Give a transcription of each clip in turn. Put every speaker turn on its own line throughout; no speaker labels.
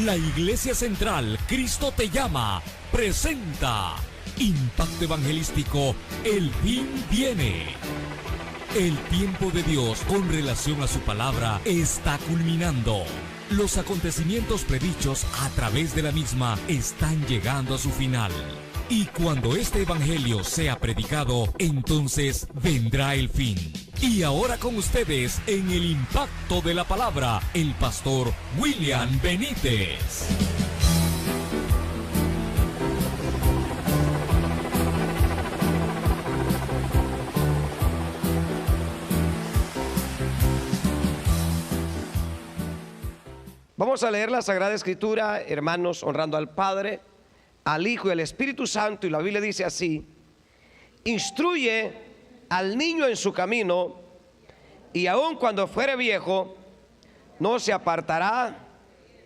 La Iglesia Central Cristo te llama presenta Impacto Evangelístico. El fin viene. El tiempo de Dios con relación a su palabra está culminando. Los acontecimientos predichos a través de la misma están llegando a su final. Y cuando este evangelio sea predicado, entonces vendrá el fin. Y ahora con ustedes, en el impacto de la palabra, el pastor William Benítez.
Vamos a leer la Sagrada Escritura, hermanos, honrando al Padre, al Hijo y al Espíritu Santo. Y la Biblia dice así: instruye al niño en su camino, y aun cuando fuere viejo, no se apartará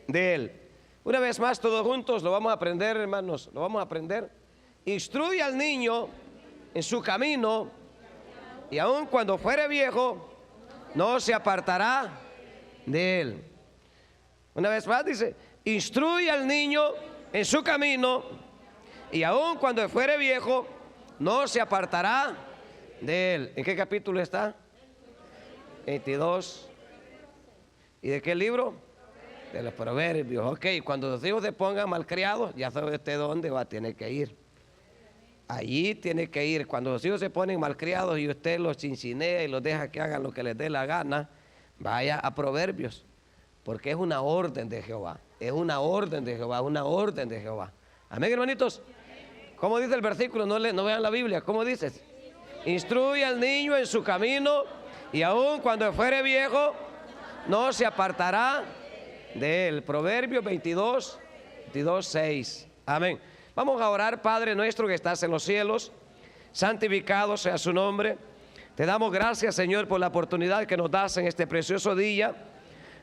de él. Una vez más, todos juntos lo vamos a aprender, hermanos, lo vamos a aprender. Instruye al niño en su camino, y aun cuando fuere viejo, no se apartará de él. Una vez más dice: instruye al niño en su camino, y aun cuando fuere viejo, no se apartará de él. ¿En qué capítulo está? 22. ¿Y de qué libro? De los Proverbios. Ok, cuando los hijos se pongan malcriados, ya sabe usted dónde va a tener que ir. Allí tiene que ir. Cuando los hijos se ponen malcriados y usted los chincinea y los deja que hagan lo que les dé la gana, vaya a Proverbios, porque es una orden de Jehová. Es una orden de Jehová, una orden de Jehová. Amén, hermanitos. ¿Cómo dice el versículo? No vean la Biblia. ¿Cómo dice? Instruye al niño en su camino, y aun cuando fuere viejo, no se apartará de él. Proverbios 22, 6. Amén. Vamos a orar. Padre nuestro que estás en los cielos, santificado sea su nombre. Te damos gracias, Señor, por la oportunidad que nos das en este precioso día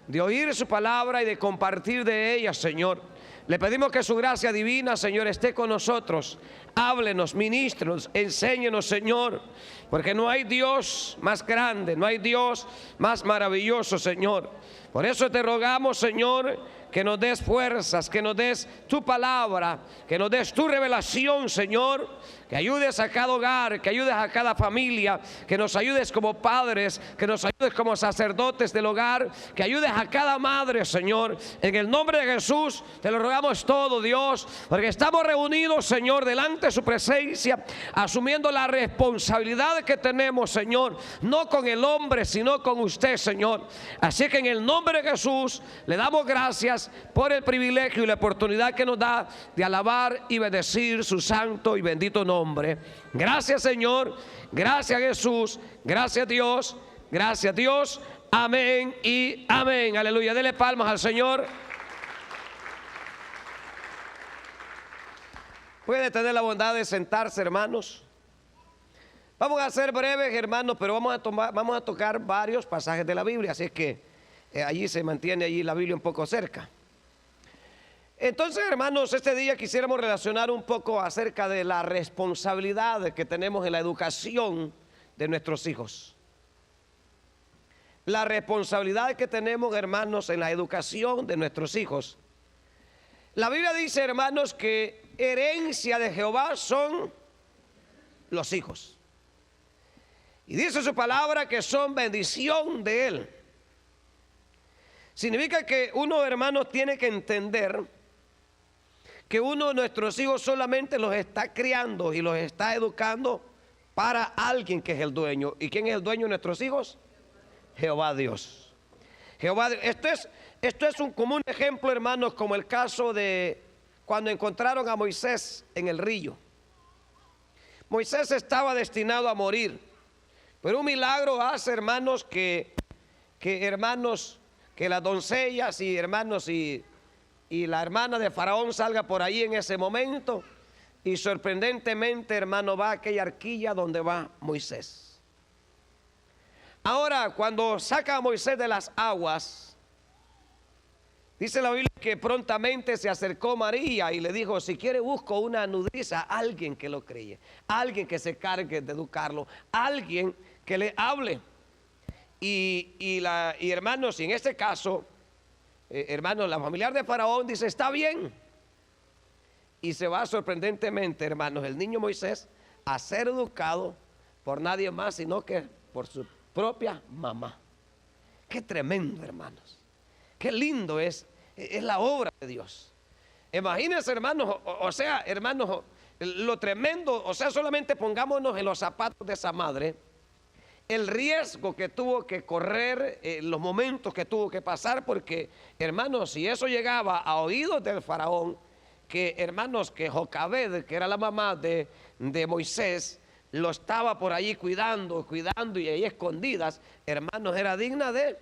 de oír su palabra y de compartir de ella, Señor. Le pedimos que su gracia divina, Señor, esté con nosotros. Háblenos, ministrenos, enséñenos, Señor, porque no hay Dios más grande, no hay Dios más maravilloso, Señor. Por eso te rogamos, Señor, que nos des fuerzas, que nos des tu palabra, que nos des tu revelación, Señor, que ayudes a cada hogar, que ayudes a cada familia, que nos ayudes como padres, que nos ayudes como sacerdotes del hogar, que ayudes a cada madre, Señor. En el nombre de Jesús te lo rogamos todo, Dios, porque estamos reunidos, Señor, delante de su presencia, asumiendo la responsabilidad que tenemos, Señor, no con el hombre, sino con usted, Señor. Así que en el nombre de Jesús le damos gracias por el privilegio y la oportunidad que nos da de alabar y bendecir su santo y bendito nombre. Gracias, Señor, gracias, Jesús, gracias, Dios, gracias, Dios. Amén y amén. Aleluya. Dele palmas al Señor. Puede tener la bondad de sentarse, hermanos. Vamos a ser breves, hermanos, pero vamos a tocar varios pasajes de la Biblia, así que allí se mantiene allí la Biblia un poco cerca. Entonces, hermanos, este día quisiéramos relacionar un poco acerca de la responsabilidad que tenemos en la educación de nuestros hijos. La responsabilidad que tenemos, hermanos, en la educación de nuestros hijos. La Biblia dice, hermanos, que herencia de Jehová son los hijos. Y dice su palabra que son bendición de Él. Significa que uno, hermanos, tiene que entender que uno de nuestros hijos solamente los está criando y los está educando para alguien que es el dueño. ¿Y quién es el dueño de nuestros hijos? Jehová Dios. Jehová Dios. Esto es un común ejemplo, hermanos, como el caso de cuando encontraron a Moisés en el río. Moisés estaba destinado a morir, pero un milagro hace, hermanos, que las doncellas y hermanos y la hermana de Faraón salga por ahí en ese momento, y sorprendentemente, hermano, va a aquella arquilla donde va Moisés. Ahora, cuando saca a Moisés de las aguas, Dice la Biblia que prontamente se acercó María y le dijo: si quiere busco una nodriza, alguien que lo críe, alguien que se cargue de educarlo, alguien que le hable. Y hermanos, y en este caso, hermanos, la familiar de Faraón dice: está bien. Y se va sorprendentemente, hermanos, el niño Moisés a ser educado por nadie más sino que por su propia mamá. Qué tremendo, hermanos. Qué lindo es la obra de Dios. Imagínense, hermanos, o sea, hermanos, lo tremendo, o sea, solamente pongámonos en los zapatos de esa madre, el riesgo que tuvo que correr, los momentos que tuvo que pasar, porque, hermanos, si eso llegaba a oídos del faraón, que, hermanos, que Jocabed, que era la mamá de Moisés, lo estaba por allí cuidando y ahí escondidas, hermanos, era digna de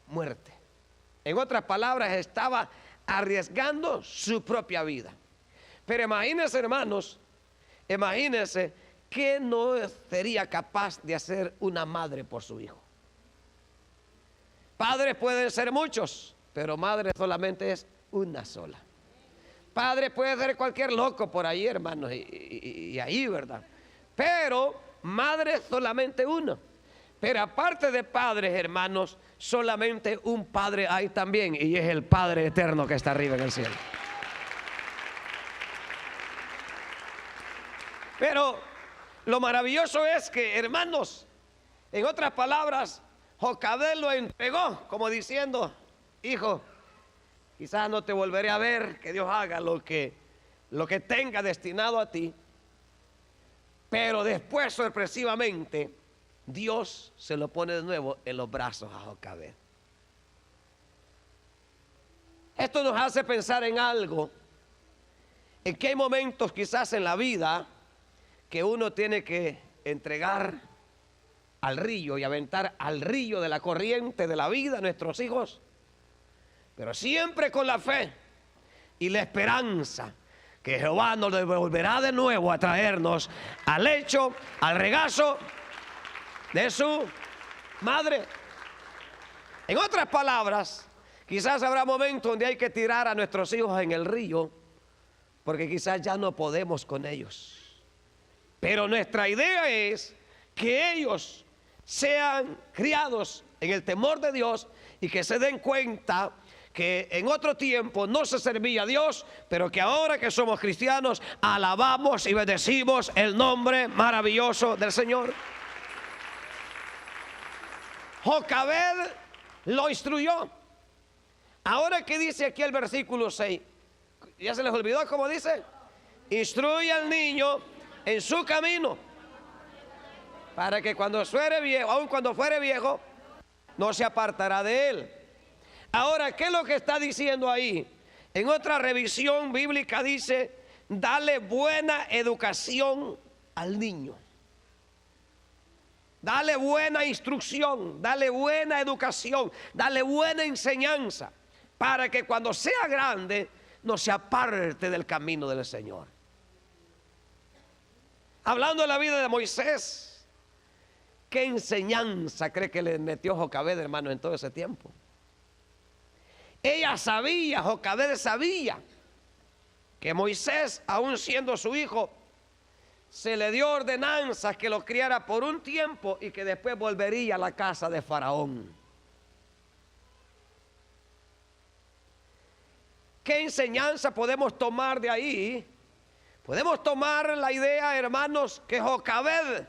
muerte. En otras palabras, estaba arriesgando su propia vida. Pero imagínense, hermanos, imagínense que no sería capaz de hacer una madre por su hijo. Padres pueden ser muchos, pero madre solamente es una sola. Padre puede ser cualquier loco por ahí, hermanos, y ahí, ¿verdad? Pero madre solamente uno. Pero aparte de padres, hermanos, solamente un padre hay también, y es el Padre eterno que está arriba en el cielo. Pero lo maravilloso es que, hermanos, en otras palabras, Jocabed lo entregó como diciendo: hijo, quizás no te volveré a ver, que Dios haga lo que tenga destinado a ti. Pero después, sorpresivamente, Dios se lo pone de nuevo en los brazos a Jocabed. Esto nos hace pensar en algo, en que hay momentos quizás en la vida que uno tiene que entregar al río y aventar al río de la corriente de la vida a nuestros hijos, pero siempre con la fe y la esperanza que Jehová nos devolverá de nuevo a traernos al lecho, al regazo de su madre. En otras palabras, quizás habrá momentos donde hay que tirar a nuestros hijos en el río, porque quizás ya no podemos con ellos. Pero nuestra idea es que ellos sean criados en el temor de Dios y que se den cuenta que en otro tiempo no se servía a Dios, pero que ahora que somos cristianos alabamos y bendecimos el nombre maravilloso del Señor. Jocabed lo instruyó. Ahora, ¿qué dice aquí el versículo 6? ¿Ya se les olvidó cómo dice? Instruye al niño en su camino, para que cuando fuere viejo, aun cuando fuere viejo, no se apartará de él. Ahora, ¿qué es lo que está diciendo ahí? En otra revisión bíblica dice: dale buena educación al niño. Dale buena instrucción, dale buena educación, dale buena enseñanza, para que cuando sea grande no se aparte del camino del Señor. Hablando de la vida de Moisés, ¿qué enseñanza cree que le metió Jocabed, hermano, en todo ese tiempo? Ella sabía, Jocabed sabía, que Moisés, aún siendo su hijo, se le dio ordenanzas que lo criara por un tiempo y que después volvería a la casa de Faraón. ¿Qué enseñanza podemos tomar de ahí? Podemos tomar la idea, hermanos, que Jocabed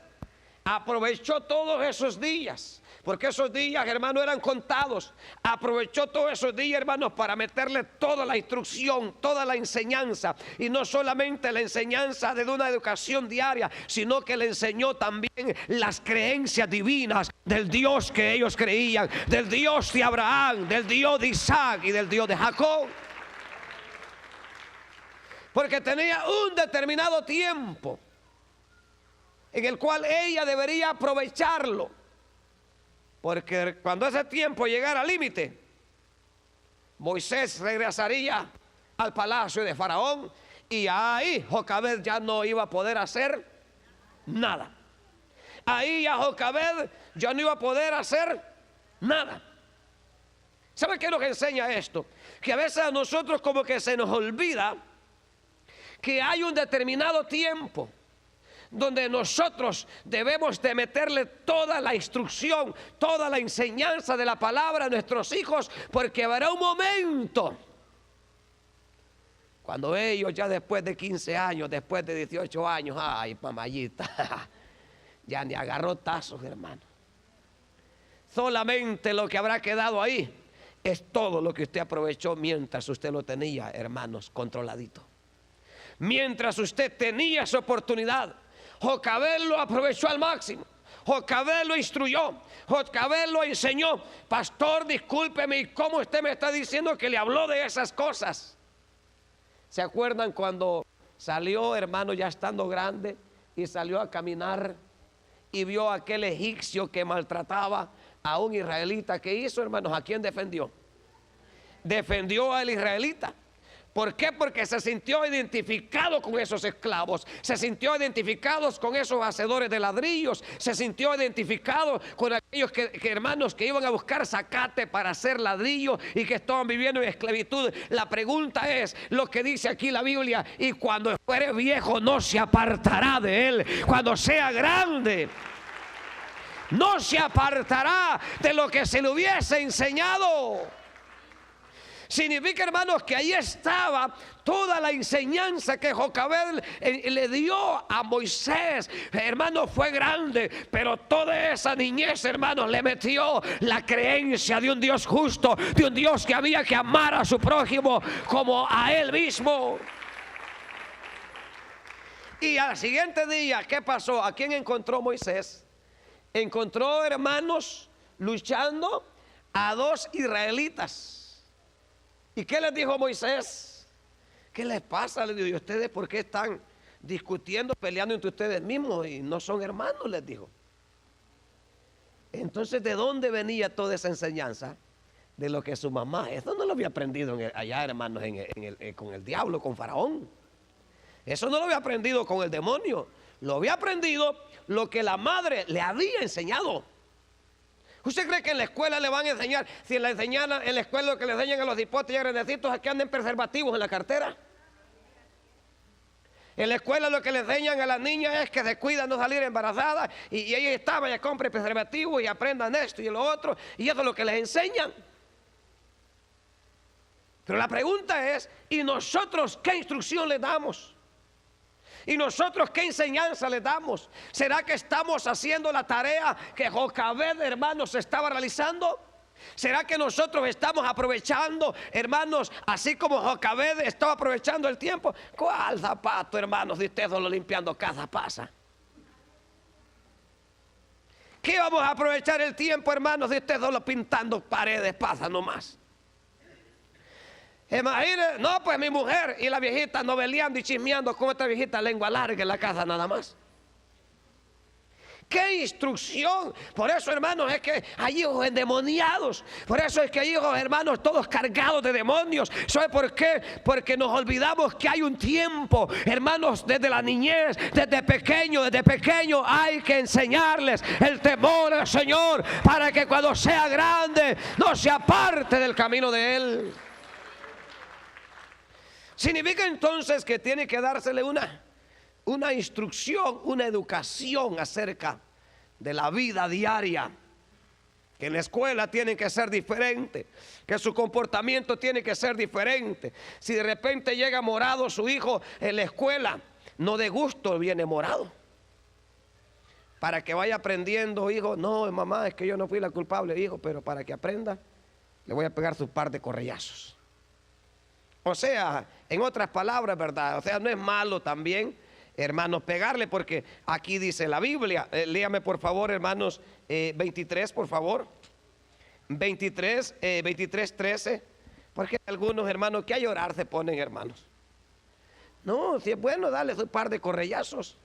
aprovechó todos esos días, porque esos días, hermanos, eran contados. Aprovechó todos esos días, hermanos, para meterle toda la instrucción, toda la enseñanza, y no solamente la enseñanza de una educación diaria, sino que le enseñó también las creencias divinas del Dios que ellos creían, del Dios de Abraham, del Dios de Isaac y del Dios de Jacob. Porque tenía un determinado tiempo en el cual ella debería aprovecharlo, porque cuando ese tiempo llegara al límite, Moisés regresaría al palacio de Faraón, y ahí Jocabed ya no iba a poder hacer nada. Ahí ya Jocabed ya no iba a poder hacer nada. ¿Sabe qué nos enseña esto? Que a veces a nosotros como que se nos olvida que hay un determinado tiempo donde nosotros debemos de meterle toda la instrucción, toda la enseñanza de la palabra a nuestros hijos, porque habrá un momento cuando ellos ya después de 15 años, después de 18 años, ay, mamayita, ya ni agarró tazos, hermano. Solamente lo que habrá quedado ahí es todo lo que usted aprovechó mientras usted lo tenía, hermanos, controladito. Mientras usted tenía esa oportunidad, Jocabed lo aprovechó al máximo. Jocabed lo instruyó, Jocabed lo enseñó. Pastor, discúlpeme, ¿y cómo usted me está diciendo que le habló de esas cosas? ¿Se acuerdan cuando salió, hermano, ya estando grande, y salió a caminar y vio a aquel egipcio que maltrataba a un israelita? ¿Qué hizo, hermanos? ¿A quién defendió? Defendió al israelita. ¿Por qué? Porque se sintió identificado con esos esclavos, se sintió identificado con esos hacedores de ladrillos, se sintió identificado con aquellos hermanos que iban a buscar zacate para hacer ladrillo y que estaban viviendo en esclavitud. La pregunta es lo que dice aquí la Biblia: y cuando fuere viejo no se apartará de él. Cuando sea grande no se apartará de lo que se le hubiese enseñado. Significa, hermanos, que ahí estaba toda la enseñanza que Jocabed le dio a Moisés. Hermanos, fue grande, pero toda esa niñez, hermanos, le metió la creencia de un Dios justo, de un Dios que había que amar a su prójimo como a él mismo. Y al siguiente día, ¿qué pasó? ¿A quién encontró Moisés? Encontró, hermanos, luchando a dos israelitas. ¿Y qué les dijo Moisés? ¿Qué les pasa? Les dijo: ¿y ustedes por qué están discutiendo, peleando entre ustedes mismos y no son hermanos? Les dijo. Entonces, ¿de dónde venía toda esa enseñanza? De lo que su mamá, eso no lo había aprendido allá, hermanos, con el diablo, con Faraón. Eso no lo había aprendido con el demonio. Lo había aprendido lo que la madre le había enseñado. ¿Usted cree que en la escuela le van a enseñar, si le enseñan en la escuela lo que le enseñan a los hipotes y a grandecitos, es que anden preservativos en la cartera? En la escuela lo que le enseñan a las niñas es que se cuidan no salir embarazadas, y ella estaba, ya compre preservativos y aprendan esto y lo otro, y eso es lo que les enseñan. Pero la pregunta es: ¿y nosotros qué instrucción le damos? ¿Y nosotros qué enseñanza le damos? ¿Será que estamos haciendo la tarea que Jocabed, hermanos, estaba realizando? ¿Será que nosotros estamos aprovechando, hermanos, así como Jocabed estaba aprovechando el tiempo? ¿Cuál zapato, hermanos, de ustedes solo limpiando casa pasa? ¿Qué vamos a aprovechar el tiempo, hermanos, de ustedes solo pintando paredes pasa nomás? Imagínense, no, pues mi mujer y la viejita noveleando y chismeando con esta viejita lengua larga en la casa nada más. ¡Qué instrucción! Por eso, hermanos, es que hay hijos endemoniados. Por eso es que hay hijos, hermanos, todos cargados de demonios. ¿Sabe por qué? Porque nos olvidamos que hay un tiempo, hermanos, desde la niñez, desde pequeño hay que enseñarles el temor al Señor, para que cuando sea grande no se aparte del camino de Él. Significa entonces que tiene que dársele una instrucción, una educación acerca de la vida diaria. Que en la escuela tiene que ser diferente, que su comportamiento tiene que ser diferente. Si de repente llega morado su hijo en la escuela, no de gusto viene morado, para que vaya aprendiendo, hijo. No, mamá, es que yo no fui la culpable, hijo, pero para que aprenda le voy a pegar su par de correllazos. O sea, en otras palabras, ¿verdad? O sea, no es malo también, hermanos, pegarle, porque aquí dice la Biblia. Léame por favor, hermanos, 23, por favor. 23, 13. Porque algunos hermanos que a llorar se ponen, hermanos. No, si es bueno, dale un par de correllazos.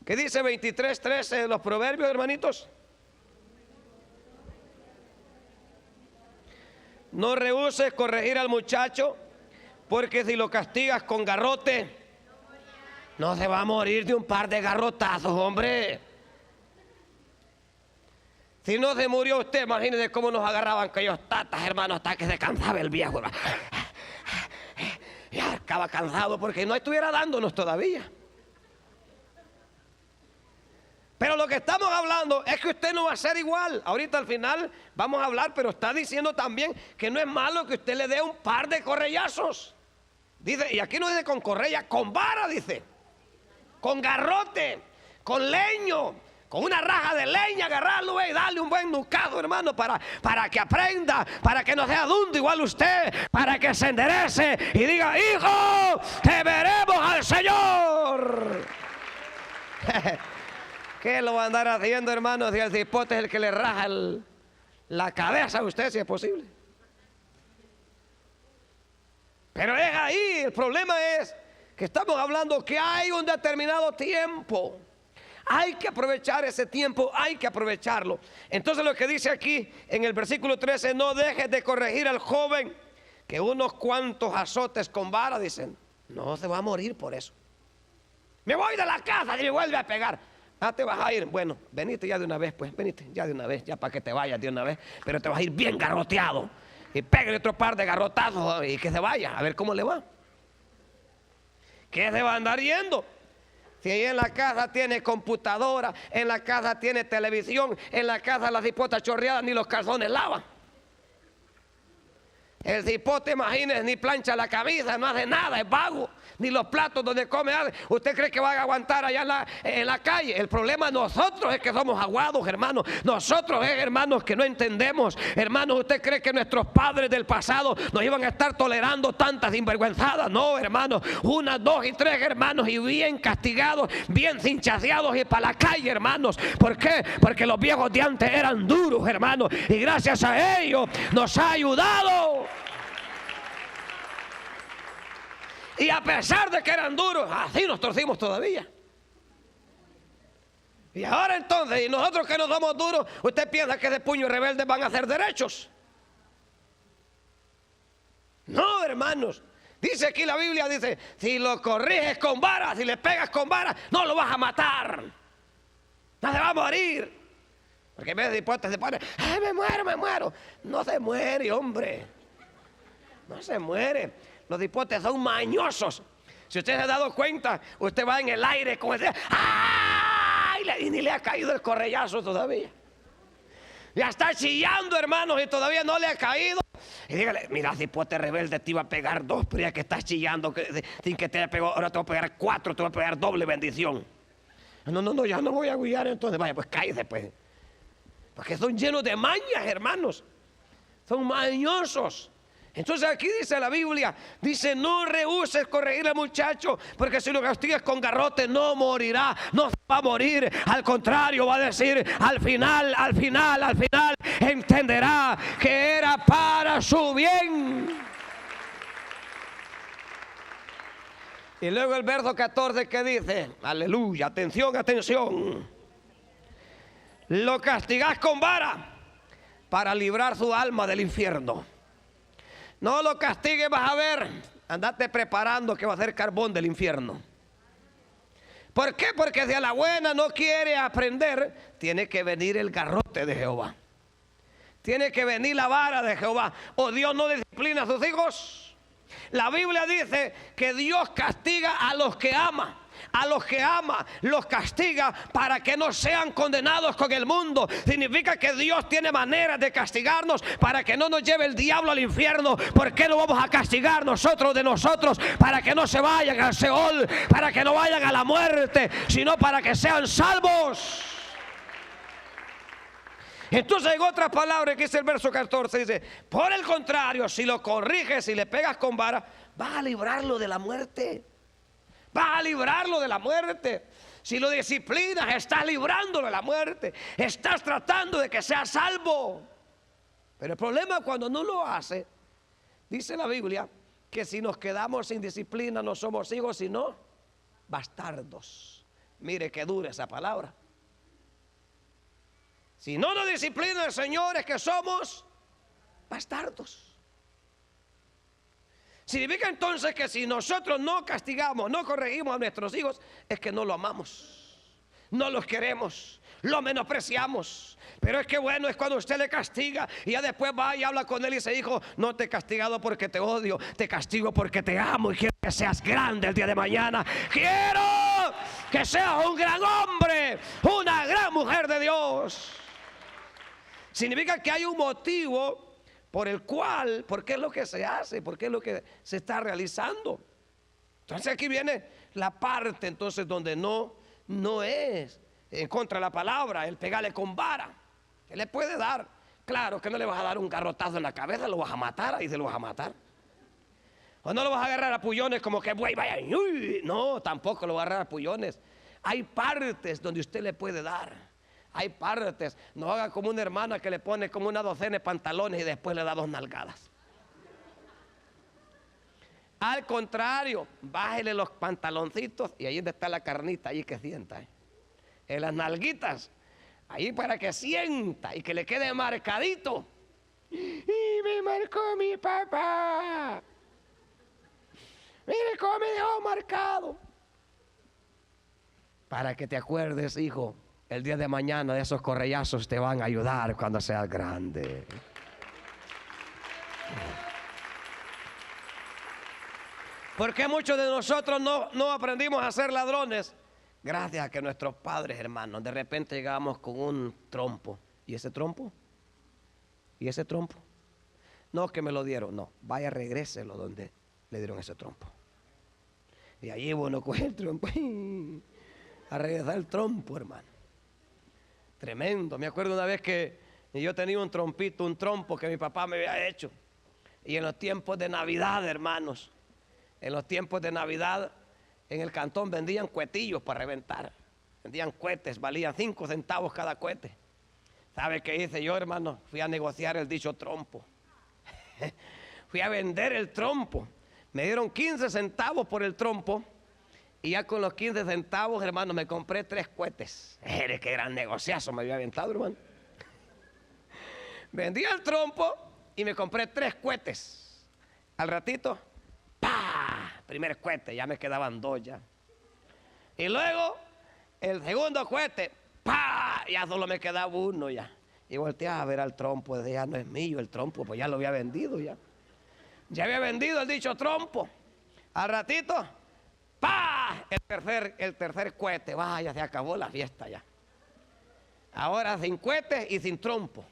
¿Qué dice 23, 13 de los Proverbios, hermanitos? No rehuses corregir al muchacho, porque si lo castigas con garrote, no se va a morir de un par de garrotazos, hombre. Si no se murió usted, imagínese cómo nos agarraban aquellos tatas, hermano, hasta que se cansaba el viejo, hermano. Ya acaba cansado porque no estuviera dándonos todavía. Pero lo que estamos hablando es que usted no va a ser igual. Ahorita al final vamos a hablar, pero está diciendo también que no es malo que usted le dé un par de correllazos. Dice, y aquí no dice con correa, con vara, dice. Con garrote, con leño. Con una raja de leña, agarrarlo y darle un buen nucado, hermano, para que aprenda, para que no sea dundo igual usted, para que se enderece y diga, hijo, te veremos al Señor. ¿Qué lo va a andar haciendo, hermano, si el cipote es el que le raja la cabeza a usted, si es posible? Pero es ahí, el problema es que estamos hablando que hay un determinado tiempo. Hay que aprovechar ese tiempo, hay que aprovecharlo. Entonces lo que dice aquí en el versículo 13, no dejes de corregir al joven, que unos cuantos azotes con vara, dicen, no se va a morir por eso. Me voy de la casa y me vuelve a pegar. Ah, te vas a ir. Bueno, venite ya de una vez, pues, venite ya de una vez, ya para que te vayas de una vez. Pero te vas a ir bien garroteado. Y pégale otro par de garrotazos y que se vaya, a ver cómo le va. ¿Qué se va a andar yendo? Si ahí en la casa tiene computadora, en la casa tiene televisión, en la casa las cipotas chorreadas ni los calzones lavan. El cipote, imagínese, ni plancha la camisa, no hace nada, es vago. Ni los platos donde come. ¿Usted cree que va a aguantar allá en la calle? El problema nosotros es que somos aguados, hermanos. Nosotros es, hermanos, que no entendemos. Hermanos, ¿usted cree que nuestros padres del pasado nos iban a estar tolerando tantas sinvergüenzadas? No, hermanos. 1, 2 y 3, hermanos, y bien castigados, bien cinchaseados y para la calle, hermanos. ¿Por qué? Porque los viejos de antes eran duros, hermanos. Y gracias a ellos nos ha ayudado. Y a pesar de que eran duros, así nos torcimos todavía. Y ahora entonces, y nosotros que no somos duros, ¿usted piensa que de puño rebelde van a ser derechos? No, hermanos. Dice aquí la Biblia, dice, si lo corriges con vara, si le pegas con vara, no lo vas a matar. No se va a morir. Porque en vez de hipótesis se pone, ¡ay, me muero! No se muere, hombre. No se muere. Los hipotes son mañosos. Si usted se ha dado cuenta, usted va en el aire con ese, ¡ay! Y ni le ha caído el correllazo todavía. Ya está chillando, hermanos, y todavía no le ha caído. Y dígale, mira, cipote rebelde, te iba a pegar 2, pero ya que estás chillando, sin que te haya pegado, ahora te voy a pegar 4, te voy a pegar doble bendición. No, ya no voy a guiar, entonces vaya, pues cállese, pues. Porque son llenos de mañas, hermanos. Son mañosos. Entonces aquí dice la Biblia, dice, no rehuses corregir al muchacho, porque si lo castigas con garrote no morirá, no va a morir. Al contrario, va a decir, al final, entenderá que era para su bien. Y luego el verso 14 que dice, aleluya, atención. Lo castigás con vara para librar su alma del infierno. No lo castigues, vas a ver, andate preparando que va a ser carbón del infierno. ¿Por qué? Porque si a la buena no quiere aprender, tiene que venir el garrote de Jehová. Tiene que venir la vara de Jehová. ¿O Dios no disciplina a sus hijos? La Biblia dice que Dios castiga a los que ama. A los que ama los castiga para que no sean condenados con el mundo. Significa que Dios tiene maneras de castigarnos para que no nos lleve el diablo al infierno. ¿Por qué no vamos a castigar nosotros de nosotros? Para que no se vayan al Seol, para que no vayan a la muerte, sino para que sean salvos. Entonces en otras palabras, que dice el verso 14, dice, por el contrario, si lo corriges y le pegas con vara, vas a librarlo de la muerte. Vas a librarlo de la muerte. Si lo disciplinas, estás librándolo de la muerte. Estás tratando de que sea salvo. Pero el problema cuando no lo hace, dice la Biblia, que si nos quedamos sin disciplina no somos hijos, sino bastardos. Mire qué dura esa palabra. Si no nos disciplina el Señor, es que somos bastardos. Significa entonces que si nosotros no castigamos, no corregimos a nuestros hijos, es que no lo amamos, no los queremos, lo menospreciamos. Pero es que bueno, es cuando usted le castiga y ya después va y habla con él y dice: hijo, no te he castigado porque te odio, te castigo porque te amo y quiero que seas grande el día de mañana. Quiero que seas un gran hombre, una gran mujer de Dios. Significa que hay un motivo por el cual, por qué es lo que se hace, por qué es lo que se está realizando. Entonces aquí viene la parte entonces donde no es en contra de la palabra, el pegarle con vara. ¿Qué le puede dar? Claro que no le vas a dar un garrotazo en la cabeza, lo vas a matar, ahí se lo vas a matar. O no lo vas a agarrar a pullones como que vaya, uy. No, tampoco lo vas a agarrar a pullones. Hay partes donde usted le puede dar. Hay partes. No haga como una hermana que le pone como una docena de pantalones y después le da 2 nalgadas. Al contrario, bájele los pantaloncitos y ahí donde está la carnita, ahí que sienta. En las nalguitas, ahí para que sienta y que le quede marcadito. Y me marcó mi papá. Mire cómo me dejó marcado. Para que te acuerdes, hijo, el día de mañana de esos correazos te van a ayudar cuando seas grande. ¿Por qué muchos de nosotros no aprendimos a ser ladrones? Gracias a que nuestros padres, hermanos, de repente llegamos con un trompo. ¿Y ese trompo? ¿Y ese trompo? No, que me lo dieron. No, vaya, regréselo donde le dieron ese trompo. Y allí uno coge el trompo a regresar el trompo, hermano. Tremendo. Me acuerdo una vez que yo tenía un trompito, un trompo que mi papá me había hecho. Y en los tiempos de Navidad, hermanos, en los tiempos de Navidad, en el cantón vendían cuetillos para reventar. Vendían cohetes, valían 5 centavos cada cohete. ¿Sabe qué hice yo, hermano? Fui a negociar el dicho trompo. Fui a vender el trompo. Me dieron 15 centavos por el trompo. Y ya con los 15 centavos, hermano, me compré 3 cohetes. ¡Qué gran negociazo me había aventado, hermano! Vendí el trompo y me compré 3 cohetes. Al ratito, ¡pah! Primer cohete, ya me quedaban 2 ya. Y luego, el segundo cohete, ¡pah! Ya solo me quedaba 1 ya. Y volteé a ver al trompo, ya no es mío el trompo, pues ya lo había vendido ya. Ya había vendido el dicho trompo. Al ratito, ¡pah! El tercer cohete, vaya, se acabó la fiesta ya. Ahora sin cohete y sin trompo.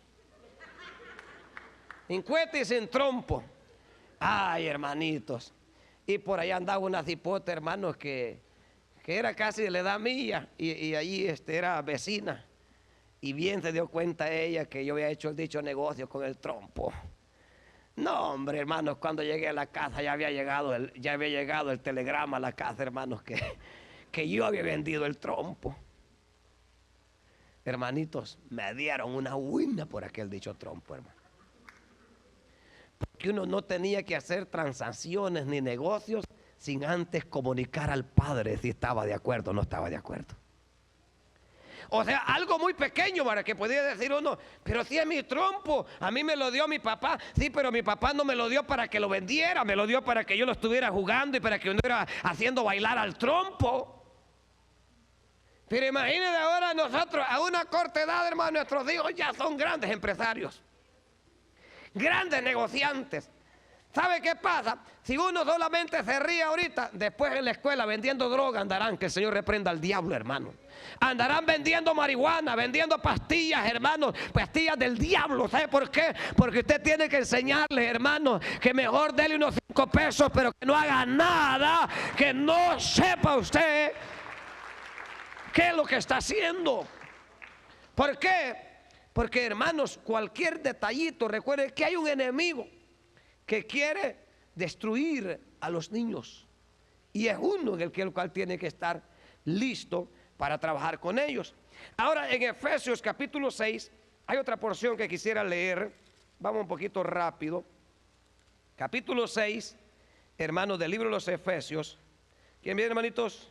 Sin cohete y sin trompo. Ay, hermanitos. Y por allá andaba una cipote, hermanos, que era casi de la edad mía. Y allí era vecina. Y bien se dio cuenta ella que yo había hecho el dicho negocio con el trompo. No, hombre, hermanos, cuando llegué a la casa ya había llegado el telegrama a la casa, hermanos, que yo había vendido el trompo. Hermanitos, me dieron una huina por aquel dicho trompo, hermano. Porque uno no tenía que hacer transacciones ni negocios sin antes comunicar al padre si estaba de acuerdo o no estaba de acuerdo. O sea, algo muy pequeño para que pudiera decir uno, pero si es mi trompo, a mí me lo dio mi papá. Sí, pero mi papá no me lo dio para que lo vendiera, me lo dio para que yo lo estuviera jugando y para que yo estuviera haciendo bailar al trompo. Pero imagínense ahora nosotros, a una corta edad, hermano, nuestros hijos ya son grandes empresarios, grandes negociantes. ¿Sabe qué pasa? Si uno solamente se ríe ahorita, después en la escuela vendiendo droga andarán, que el Señor reprenda al diablo, hermano. Andarán vendiendo marihuana, vendiendo pastillas, hermanos, pastillas del diablo. ¿Sabe por qué? Porque usted tiene que enseñarle, hermano, que mejor dele unos 5 pesos, pero que no haga nada, que no sepa usted qué es lo que está haciendo. ¿Por qué? Porque, hermanos, cualquier detallito, recuerde que hay un enemigo que quiere destruir a los niños. Y es uno en el cual tiene que estar listo para trabajar con ellos. Ahora, en Efesios capítulo 6, hay otra porción que quisiera leer. Vamos un poquito rápido. Capítulo 6, hermanos, del libro de los Efesios. ¿Quién viene, hermanitos?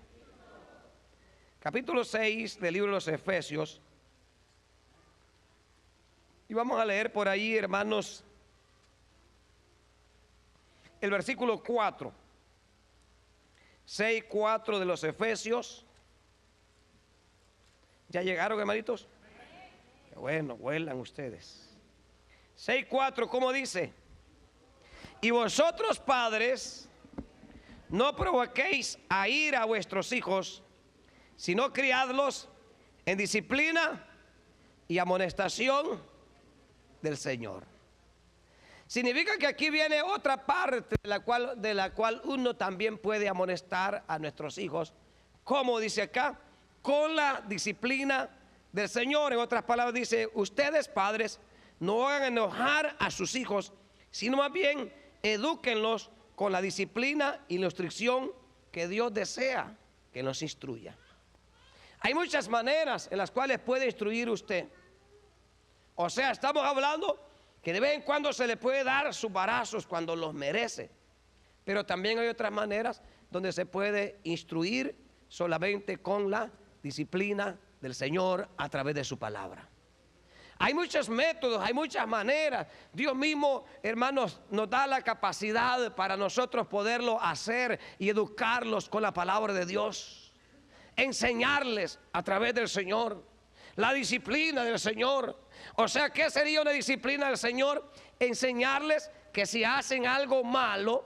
Capítulo 6 del libro de los Efesios. Y vamos a leer por ahí, hermanos, el versículo 4. 6:4 de los Efesios. ¿Ya llegaron, hermanitos? Bueno, vuelan ustedes. 6:4, ¿cómo dice? Y vosotros, padres, no provoquéis a ira a vuestros hijos, sino criadlos en disciplina y amonestación del Señor. Significa que aquí viene otra parte de la cual uno también puede amonestar a nuestros hijos, como dice acá, con la disciplina del Señor. En otras palabras dice, ustedes padres no hagan enojar a sus hijos, sino más bien edúquenlos con la disciplina y la instrucción que Dios desea que nos instruya. Hay muchas maneras en las cuales puede instruir usted. O sea, estamos hablando que de vez en cuando se le puede dar sus varazos cuando los merece. Pero también hay otras maneras donde se puede instruir solamente con la disciplina del Señor a través de su palabra. Hay muchos métodos, hay muchas maneras. Dios mismo, hermanos, nos da la capacidad para nosotros poderlo hacer y educarlos con la palabra de Dios. Enseñarles a través del Señor. La disciplina del Señor. O sea, ¿qué sería una disciplina del Señor? Enseñarles que si hacen algo malo,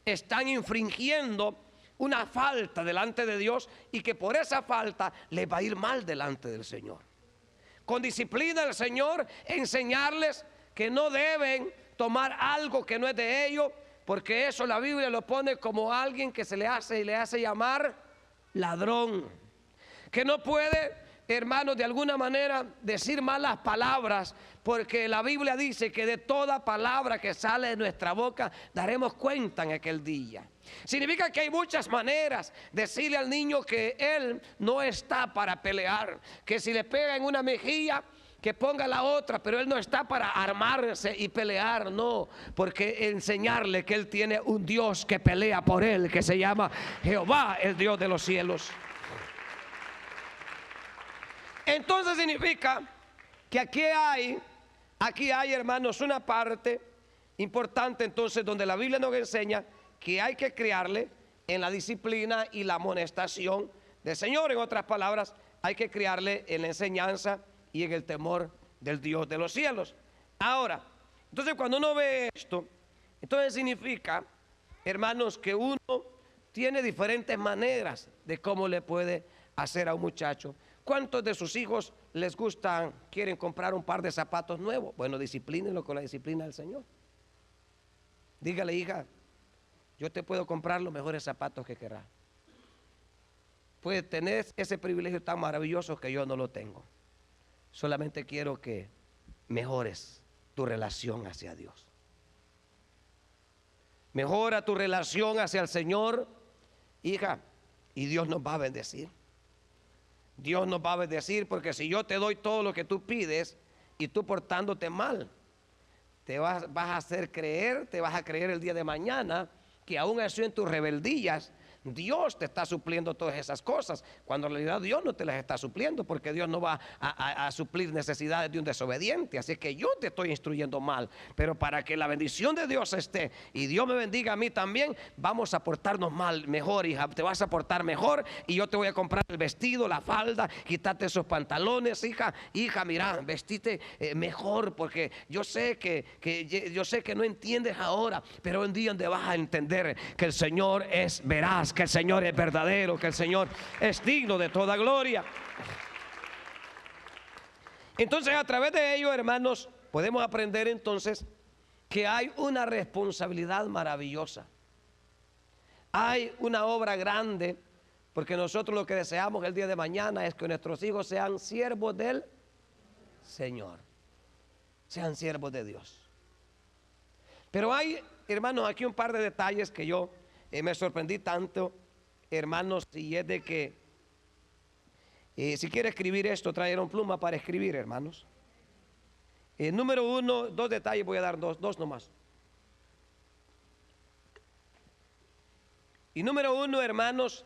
están infringiendo una falta delante de Dios y que por esa falta les va a ir mal delante del Señor. Con disciplina del Señor, enseñarles que no deben tomar algo que no es de ellos, porque eso la Biblia lo pone como alguien que se le hace llamar ladrón, que no puede, hermanos, de alguna manera decir malas palabras, porque la Biblia dice que de toda palabra que sale de nuestra boca daremos cuenta en aquel día. Significa que hay muchas maneras de decirle al niño que él no está para pelear, que si le pega en una mejilla, que ponga la otra, pero él no está para armarse y pelear, no, porque enseñarle que él tiene un Dios que pelea por él, que se llama Jehová, el Dios de los cielos. Entonces significa que aquí hay, hermanos, una parte importante entonces donde la Biblia nos enseña que hay que criarle en la disciplina y la amonestación del Señor. En otras palabras, hay que criarle en la enseñanza y en el temor del Dios de los cielos. Ahora, entonces cuando uno ve esto, entonces significa, hermanos, que uno tiene diferentes maneras de cómo le puede hacer a un muchacho. ¿Cuántos de sus hijos les gustan, quieren comprar un par de zapatos nuevos? Bueno, disciplínenlo con la disciplina del Señor. Dígale, hija, yo te puedo comprar los mejores zapatos que querrás. Puedes tener ese privilegio tan maravilloso que yo no lo tengo. Solamente quiero que mejores tu relación hacia Dios. Mejora tu relación hacia el Señor, hija, y Dios nos va a bendecir. Dios nos va a bendecir, porque si yo te doy todo lo que tú pides y tú portándote mal, te vas a hacer creer, te vas a creer el día de mañana que aún así en tus rebeldías Dios te está supliendo todas esas cosas, cuando en realidad Dios no te las está supliendo, porque Dios no va a suplir necesidades de un desobediente. Así que yo te estoy instruyendo mal, pero para que la bendición de Dios esté y Dios me bendiga a mí también, vamos a portarnos mejor, hija. Te vas a portar mejor y yo te voy a comprar el vestido, la falda, quítate esos pantalones, hija, mira, vestite mejor, porque yo sé que no entiendes ahora, pero un día donde vas a entender que el Señor es veraz, que el Señor es verdadero, que el Señor es digno de toda gloria. Entonces, a través de ello, hermanos, podemos aprender entonces que hay una responsabilidad maravillosa. Hay una obra grande, porque nosotros lo que deseamos el día de mañana es que nuestros hijos sean siervos del Señor, sean siervos de Dios. Pero hay, hermanos, aquí un par de detalles que yo me sorprendí tanto, hermanos, y es de que si quiere escribir esto, trajeron pluma para escribir, hermanos. Número uno, dos detalles, voy a dar dos nomás. Y número uno, hermanos,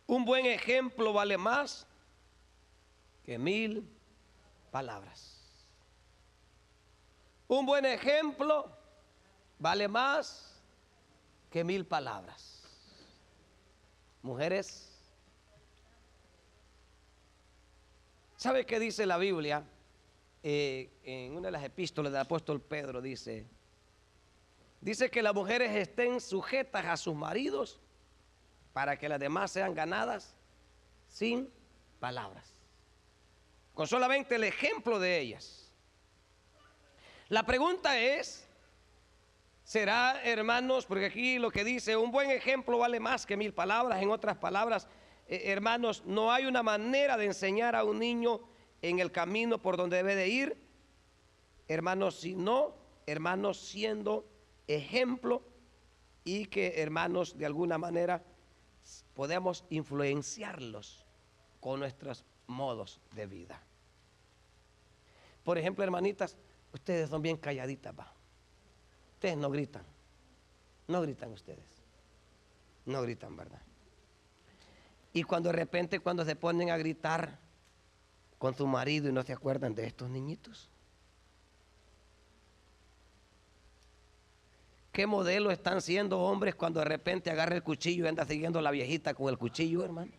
un buen ejemplo vale más que 1000 palabras. Un buen ejemplo vale más que 1000 palabras. Mujeres, ¿Sabe qué dice la Biblia? En una de las epístolas del apóstol Pedro dice que las mujeres estén sujetas a sus maridos para que las demás sean ganadas sin palabras, con solamente el ejemplo de ellas. La pregunta es, ¿será, hermanos? Porque aquí lo que dice, un buen ejemplo vale más que 1000 palabras. En otras palabras, hermanos, no hay una manera de enseñar a un niño en el camino por donde debe de ir, hermanos, sino, hermanos, siendo ejemplo, y que, hermanos, de alguna manera podemos influenciarlos con nuestros modos de vida. Por ejemplo, hermanitas, ustedes son bien calladitas, va. Ustedes no gritan. No gritan ustedes. No gritan, ¿verdad? Y cuando de repente, cuando se ponen a gritar con su marido y no se acuerdan de estos niñitos. ¿Qué modelo están siendo hombres cuando de repente agarra el cuchillo y anda siguiendo a la viejita con el cuchillo, hermano?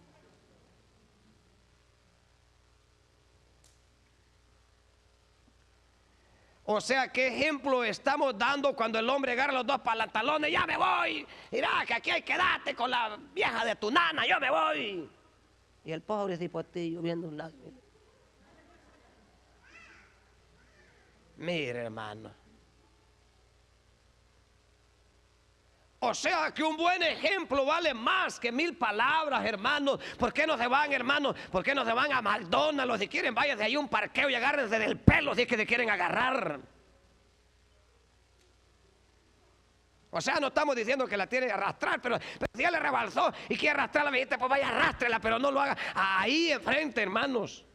O sea, ¿qué ejemplo estamos dando cuando el hombre agarra los 2 pantalones? Ya me voy, mira que aquí hay que darte con la vieja de tu nana, yo me voy. Y el pobre cipotillo viendo un lado. Mire, hermano. O sea que un buen ejemplo vale más que 1000 palabras, hermanos. ¿Por qué no se van, hermanos? ¿Por qué no se van a McDonald's? Si quieren, váyanse ahí a un parqueo y agárrense del pelo si es que se quieren agarrar. O sea, no estamos diciendo que la tiene que arrastrar, pero si ya le rebalsó y quiere arrastrar a la viejita, pues vaya, arrástrela, pero no lo haga ahí enfrente, hermanos.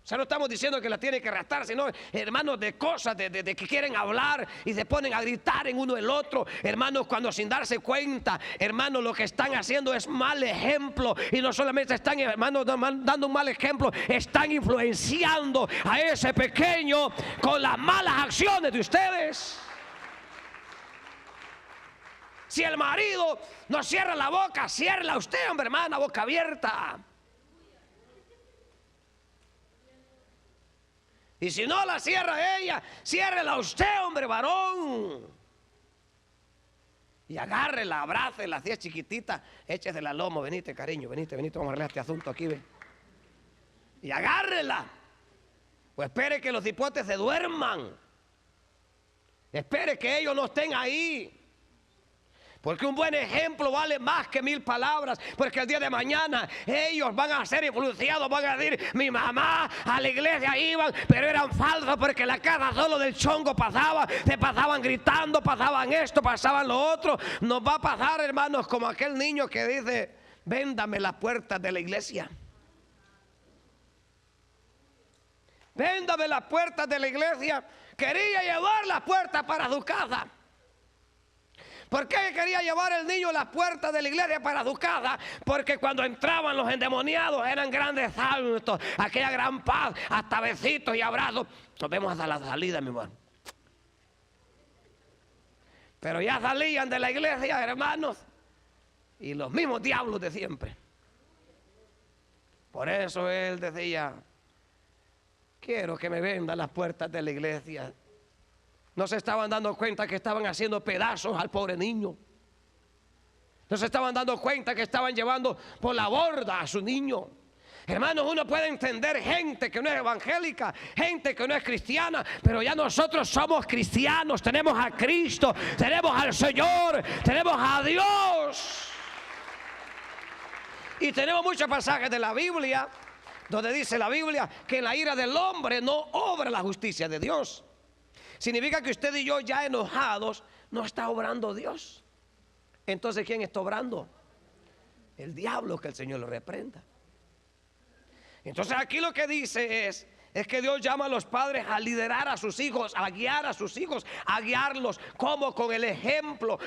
O sea, no estamos diciendo que la tiene que arrastrar, sino, hermanos, de cosas de que quieren hablar y se ponen a gritar en uno el otro. Hermanos, cuando sin darse cuenta, hermanos, lo que están haciendo es mal ejemplo. Y no solamente están, hermanos, dando un mal ejemplo, están influenciando a ese pequeño con las malas acciones de ustedes. Si el marido no cierra la boca, ciérrela usted, hombre, hermana, boca abierta. Y si no la cierra ella, ciérrela usted, hombre, varón. Y agárrela, abrácela, si es chiquitita, échesela al lomo, venite, cariño, venite, vamos a arreglar este asunto aquí, ven. Y agárrela. Pues espere que los hipotes se duerman. Espere que ellos no estén ahí. Porque un buen ejemplo vale más que 1000 palabras. Porque el día de mañana ellos van a ser influenciados. Van a decir, mi mamá a la iglesia iban, pero eran falsos porque la casa solo del chongo pasaba. Se pasaban gritando, pasaban esto, pasaban lo otro. Nos va a pasar, hermanos, como aquel niño que dice, véndame las puertas de la iglesia. Véndame las puertas de la iglesia. Quería llevar las puertas para su casa. ¿Por qué quería llevar el niño las puertas de la iglesia para su casa? Porque cuando entraban los endemoniados eran grandes santos, aquella gran paz, hasta besitos y abrazos. Nos vemos hasta la salida, mi hermano. Pero ya salían de la iglesia, hermanos, y los mismos diablos de siempre. Por eso él decía, quiero que me vendan las puertas de la iglesia. No se estaban dando cuenta que estaban haciendo pedazos al pobre niño. No se estaban dando cuenta que estaban llevando por la borda a su niño. Hermanos, uno puede entender gente que no es evangélica, gente que no es cristiana, pero ya nosotros somos cristianos, tenemos a Cristo, tenemos al Señor, tenemos a Dios. Y tenemos muchos pasajes de la Biblia donde dice la Biblia que en la ira del hombre no obra la justicia de Dios. Significa que usted y yo ya enojados no está obrando Dios. Entonces, ¿quién está obrando? El diablo, que el Señor lo reprenda. Entonces aquí lo que dice es que Dios llama a los padres a liderar a sus hijos, a guiar a sus hijos, a guiarlos. ¿Cómo? Con el ejemplo,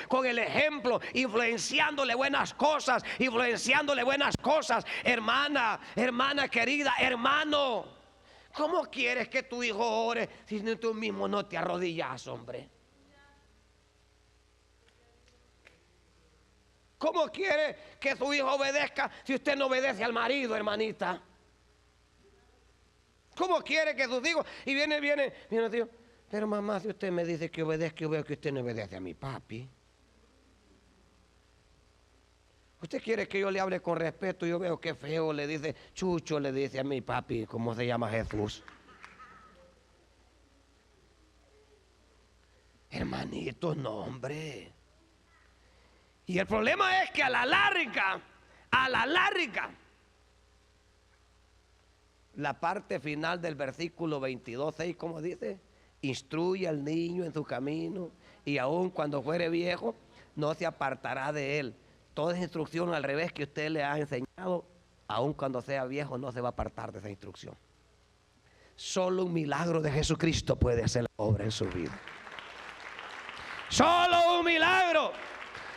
influenciándole buenas cosas, hermana querida, hermano. ¿Cómo quieres que tu hijo ore si tú mismo no te arrodillas, hombre? ¿Cómo quiere que su hijo obedezca si usted no obedece al marido, hermanita? ¿Cómo quiere que sus hijos? Y viene, tío. Pero mamá, si usted me dice que obedezca, yo veo que usted no obedece a mi papi. Usted quiere que yo le hable con respeto, yo veo que feo le dice, Chucho le dice a mi papi, ¿cómo se llama Jesús? Hermanito, no, hombre. Y el problema es que a la larga, la parte final del versículo 22:6, ¿cómo dice? Instruye al niño en su camino y aun cuando fuere viejo, no se apartará de él. Toda esa instrucción al revés que usted le ha enseñado, aun cuando sea viejo, no se va a apartar de esa instrucción. Solo un milagro de Jesucristo puede hacer la obra en su vida. Solo un milagro.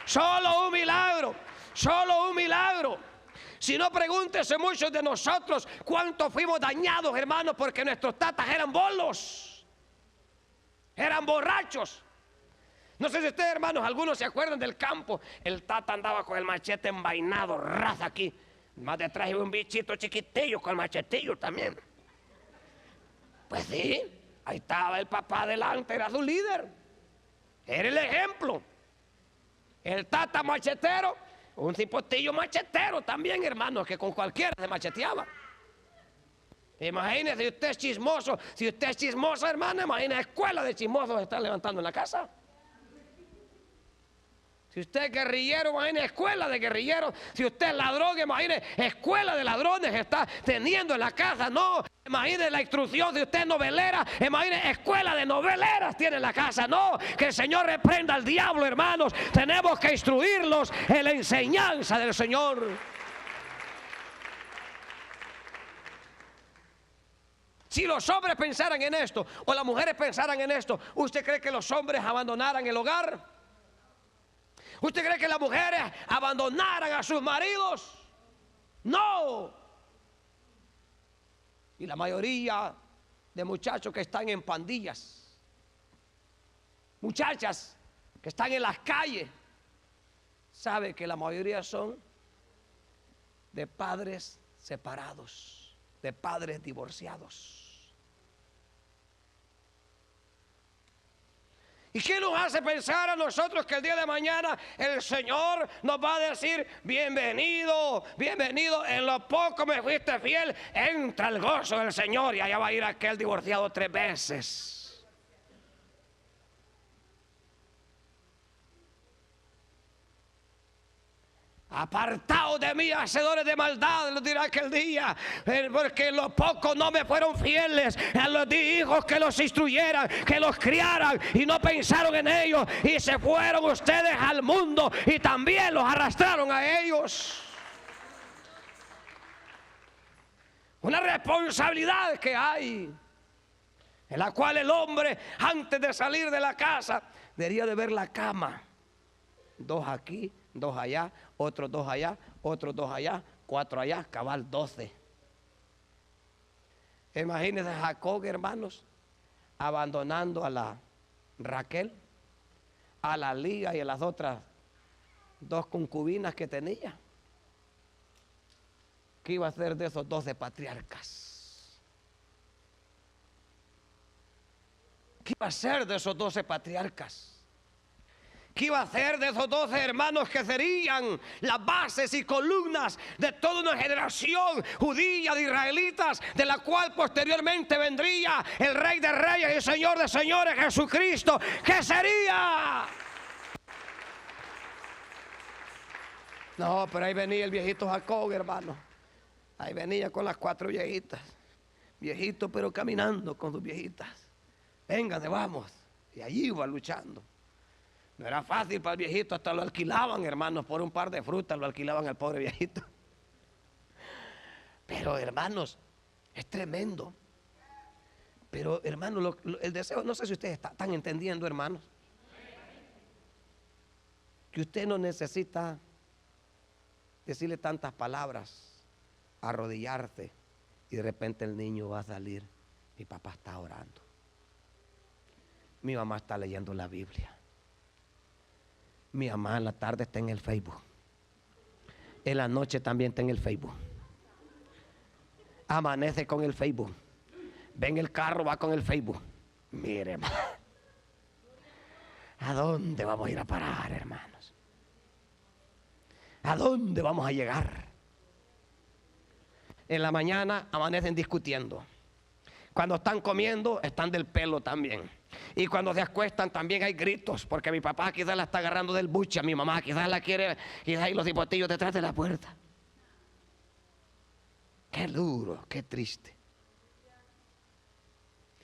Solo un milagro. Solo un milagro. Si no, pregúntese muchos de nosotros cuánto fuimos dañados, hermanos, porque nuestros tatas eran bolos, eran borrachos. No sé si ustedes, hermanos, algunos se acuerdan del campo. El tata andaba con el machete envainado, raza aquí. Más detrás iba un bichito chiquitillo con el machetillo también. Pues sí, ahí estaba el papá adelante, era su líder. Era el ejemplo. El tata machetero, un cipotillo machetero también, hermanos, que con cualquiera se macheteaba. Imagínese, si usted es chismoso, hermano, imagínese, escuela de chismosos está levantando en la casa. Si usted es guerrillero, imagine escuela de guerrilleros. Si usted es ladrón, imagine escuela de ladrones que está teniendo en la casa. No, imagine la instrucción. Si usted es novelera, imagine escuela de noveleras tiene en la casa. No, que el Señor reprenda al diablo, hermanos. Tenemos que instruirlos en la enseñanza del Señor. Si los hombres pensaran en esto, o las mujeres pensaran en esto, ¿usted cree que los hombres abandonaran el hogar? ¿Usted cree que las mujeres abandonaran a sus maridos? No. Y la mayoría de muchachos que están en pandillas, muchachas que están en las calles, sabe que la mayoría son de padres separados, de padres divorciados. ¿Y qué nos hace pensar a nosotros que el día de mañana el Señor nos va a decir, bienvenido, bienvenido, en lo poco me fuiste fiel, entra el gozo del Señor? Y allá va a ir aquel divorciado 3 veces. Apartaos de mí, hacedores de maldad, lo dirá aquel día, porque en lo poco no me fueron fieles. Les di hijos que los instruyeran, que los criaran, y no pensaron en ellos, y se fueron ustedes al mundo y también los arrastraron a ellos. Una responsabilidad que hay, en la cual el hombre, antes de salir de la casa, debería de ver la cama. 2 aquí, 2 allá, otros 2 allá, otros 2 allá, 4 allá, cabal 12. Imagínense a Jacob, hermanos, abandonando a la Raquel, a la Lía y a las otras 2 concubinas que tenía. ¿Qué iba a hacer de esos 12 patriarcas? ¿Qué iba a hacer de esos 12 patriarcas? ¿Qué iba a hacer de esos 12 hermanos que serían las bases y columnas de toda una generación judía de israelitas, de la cual posteriormente vendría el Rey de Reyes y el Señor de Señores, Jesucristo? ¿Qué sería? No, pero ahí venía el viejito Jacob, hermano. Ahí venía con las 4 viejitas. Viejito, pero caminando con sus viejitas. Vénganse, vamos. Y allí iba luchando. No era fácil para el viejito, hasta lo alquilaban, hermanos, por un par de frutas lo alquilaban al pobre viejito. Pero, hermanos, es tremendo. Pero, hermanos, el deseo, no sé si ustedes están entendiendo, hermanos, que usted no necesita decirle tantas palabras, arrodillarse, y de repente el niño va a salir. Mi papá está orando. Mi mamá está leyendo la Biblia. Mi mamá en la tarde está en el Facebook. En la noche también está en el Facebook. Amanece con el Facebook. ven el carro, va con el Facebook. Mire, hermano, ¿a dónde vamos a ir a parar, hermanos? ¿A dónde vamos a llegar? En la mañana amanecen discutiendo. Cuando están comiendo, están del pelo también. Y cuando se acuestan también hay gritos, porque mi papá quizás la está agarrando del buche, mi mamá quizás la quiere, quizás hay los hipotillos detrás de la puerta. Qué duro, qué triste.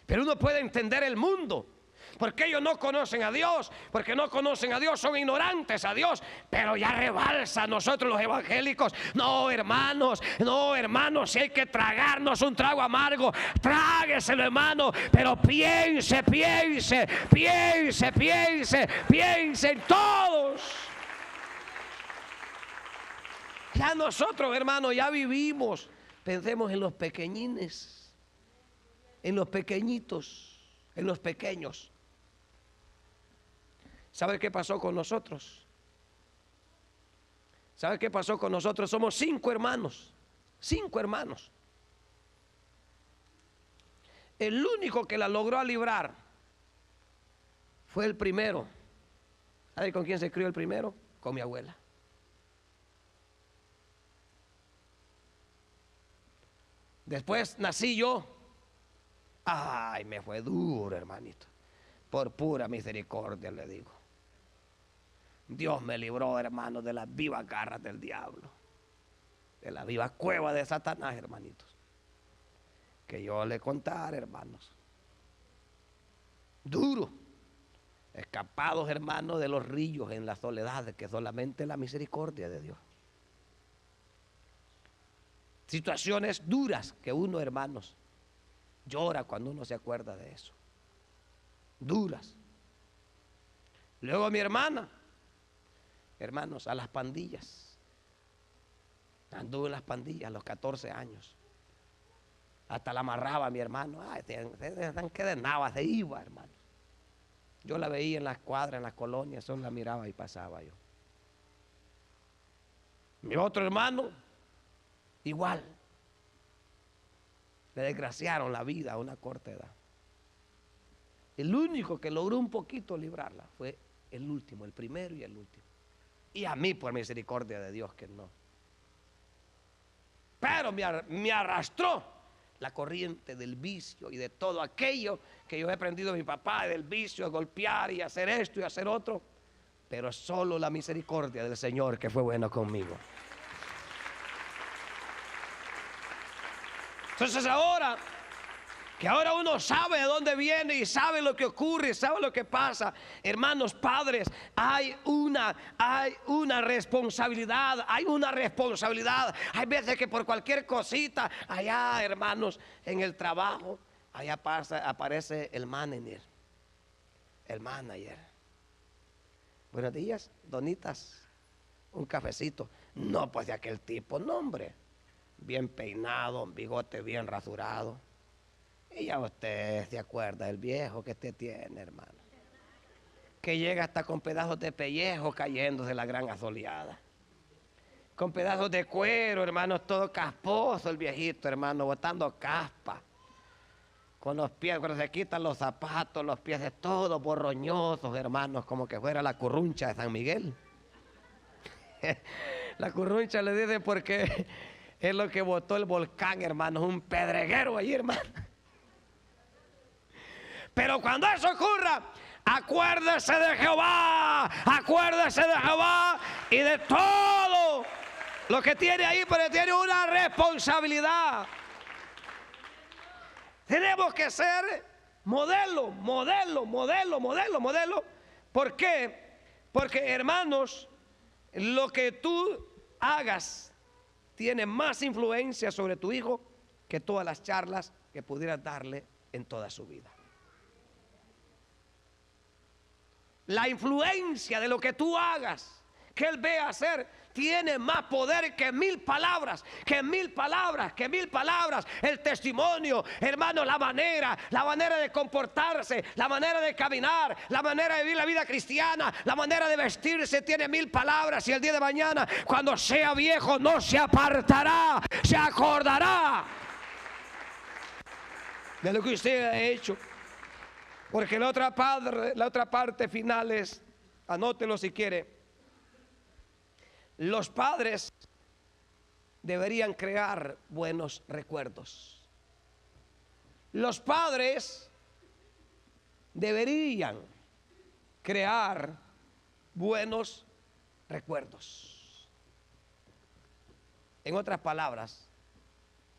Pero uno puede entender el mundo, porque ellos no conocen a Dios, porque no conocen a Dios, son ignorantes a Dios, pero ya rebalsa a nosotros los evangélicos. No, hermanos, si hay que tragarnos un trago amargo, trágueselo, hermano, pero piense en todos. Ya nosotros, hermanos, ya vivimos. Pensemos en los pequeñines, en los pequeñitos, en los pequeños. ¿Sabe qué pasó con nosotros? ¿Sabe qué pasó con nosotros? Somos 5 hermanos. 5 hermanos. El único que la logró librar fue el primero. ¿Sabe con quién se crió el primero? Con mi abuela. Después nací yo. Ay, me fue duro, hermanito. Por pura misericordia le digo. Dios me libró, hermano, de las vivas garras del diablo, de la viva cueva de Satanás, hermanitos. Que yo le contara, hermanos. Duro. Escapados, hermanos, de los ríos en la soledad, que solamente la misericordia de Dios. Situaciones duras que uno, hermanos, llora cuando uno se acuerda de eso. Duras. Luego mi hermana, hermanos, a las pandillas. Anduvo en las pandillas a los 14 años. Hasta la amarraba mi hermano. Ay, que de nada se iba, hermano. Yo la veía en las cuadras, en las colonias, solo la miraba y pasaba yo. Mi otro hermano, igual. Le desgraciaron la vida a una corta edad. El único que logró un poquito librarla fue el último, el primero y el último. Y a mí, por misericordia de Dios, que no. Pero me arrastró la corriente del vicio y de todo aquello que yo he aprendido de mi papá, del vicio, de golpear y hacer esto y hacer otro. Pero solo la misericordia del Señor que fue bueno conmigo. Entonces ahora, que ahora uno sabe de dónde viene y sabe lo que ocurre, sabe lo que pasa, hermanos, padres, hay una responsabilidad, Hay veces que por cualquier cosita, allá, hermanos, en el trabajo, allá aparece el manager. Buenos días, donitas, un cafecito. No, pues de aquel tipo, no, hombre. Bien peinado, un bigote bien rasurado. Y ya usted se acuerda del viejo que usted tiene, hermano. Que llega hasta con pedazos de pellejo cayéndose la gran asoleada. Con pedazos de cuero, hermano, todo casposo el viejito, hermano, botando caspa. Con los pies, cuando se quitan los zapatos, los pies de todos borroñosos, hermanos, como que fuera la curruncha de San Miguel. La curruncha le dice porque es lo que botó el volcán, hermano, un pedreguero allí, hermano. Pero cuando eso ocurra, acuérdese de Jehová y de todo lo que tiene ahí, pero tiene una responsabilidad. Tenemos que ser modelo. ¿Por qué? Porque, hermanos, lo que tú hagas tiene más influencia sobre tu hijo que todas las charlas que pudieras darle en toda su vida. La influencia de lo que tú hagas, que él vea hacer, tiene más poder que 1000 palabras, El testimonio, hermano, la manera de comportarse, la manera de caminar, la manera de vivir la vida cristiana, la manera de vestirse, tiene 1000 palabras. Y el día de mañana, cuando sea viejo, no se apartará, se acordará. de lo que usted ha hecho. Porque la otra parte final es, anótelo si quiere, los padres deberían crear buenos recuerdos. Los padres deberían crear buenos recuerdos. En otras palabras,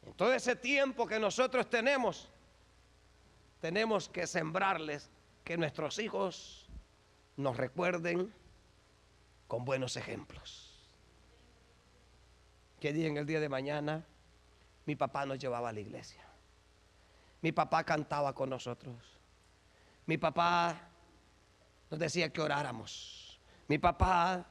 en todo ese tiempo que nosotros tenemos que sembrarles que nuestros hijos nos recuerden con buenos ejemplos. Que digan el día de mañana, mi papá nos llevaba a la iglesia. Mi papá cantaba con nosotros. Mi papá nos decía que oráramos. Mi papá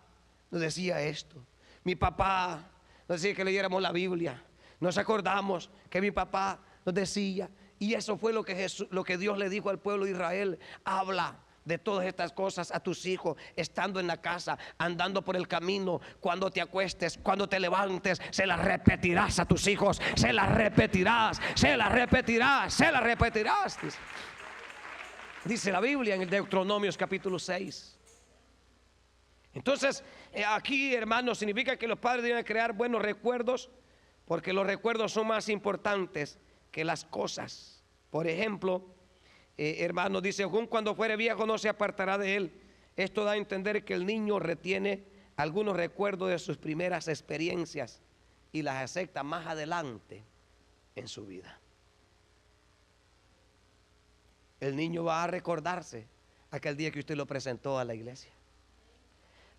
nos decía esto. Mi papá nos decía que leyéramos la Biblia. Nos acordamos que mi papá nos decía. Y eso fue lo que Dios le dijo al pueblo de Israel. Habla de todas estas cosas a tus hijos, estando en la casa, andando por el camino, cuando te acuestes, cuando te levantes, se las repetirás a tus hijos, se las repetirás, se las repetirás, se las repetirás. Dice la Biblia en el Deuteronomios capítulo 6. Entonces, aquí, hermanos, significa que los padres deben crear buenos recuerdos, porque los recuerdos son más importantes que las cosas. Por ejemplo, hermanos, dice, aun cuando fuere viejo no se apartará de él. Esto da a entender que el niño retiene algunos recuerdos de sus primeras experiencias y las acepta más adelante en su vida. El niño va a recordarse aquel día que usted lo presentó a la iglesia,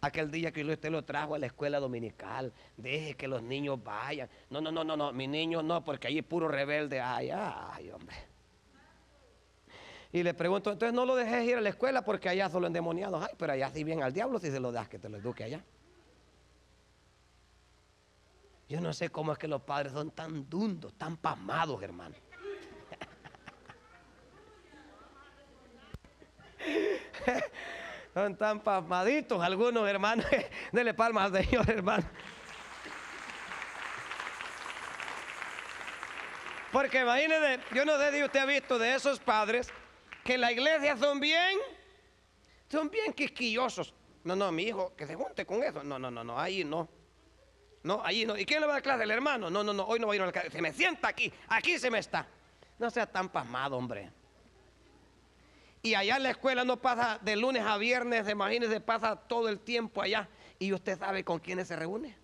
aquel día que usted lo trajo a la escuela dominical. Deje que los niños vayan. No, mi niño no, porque ahí es puro rebelde. Ay, hombre. Y le pregunto, entonces no lo dejes ir a la escuela porque allá solo endemoniados. Ay, pero allá sí bien al diablo si se lo das, que te lo eduque allá. Yo no sé cómo es que los padres son tan dundos, tan pasmados, hermano. Son tan pasmaditos algunos, hermanos. Dele palmas al Señor, hermano. Porque imagínese, yo no sé si usted ha visto de esos padres que en la iglesia son bien quisquillosos. No, mi hijo, que se junte con eso. No, ahí no. No, allí no. ¿Y quién le va a dar clase? El hermano. No, hoy no va a ir a la clase. Se me sienta aquí se me está. No sea tan pasmado, hombre. Y allá en la escuela no pasa de lunes a viernes, imagínese, pasa todo el tiempo allá. Y usted sabe con quiénes se reúne.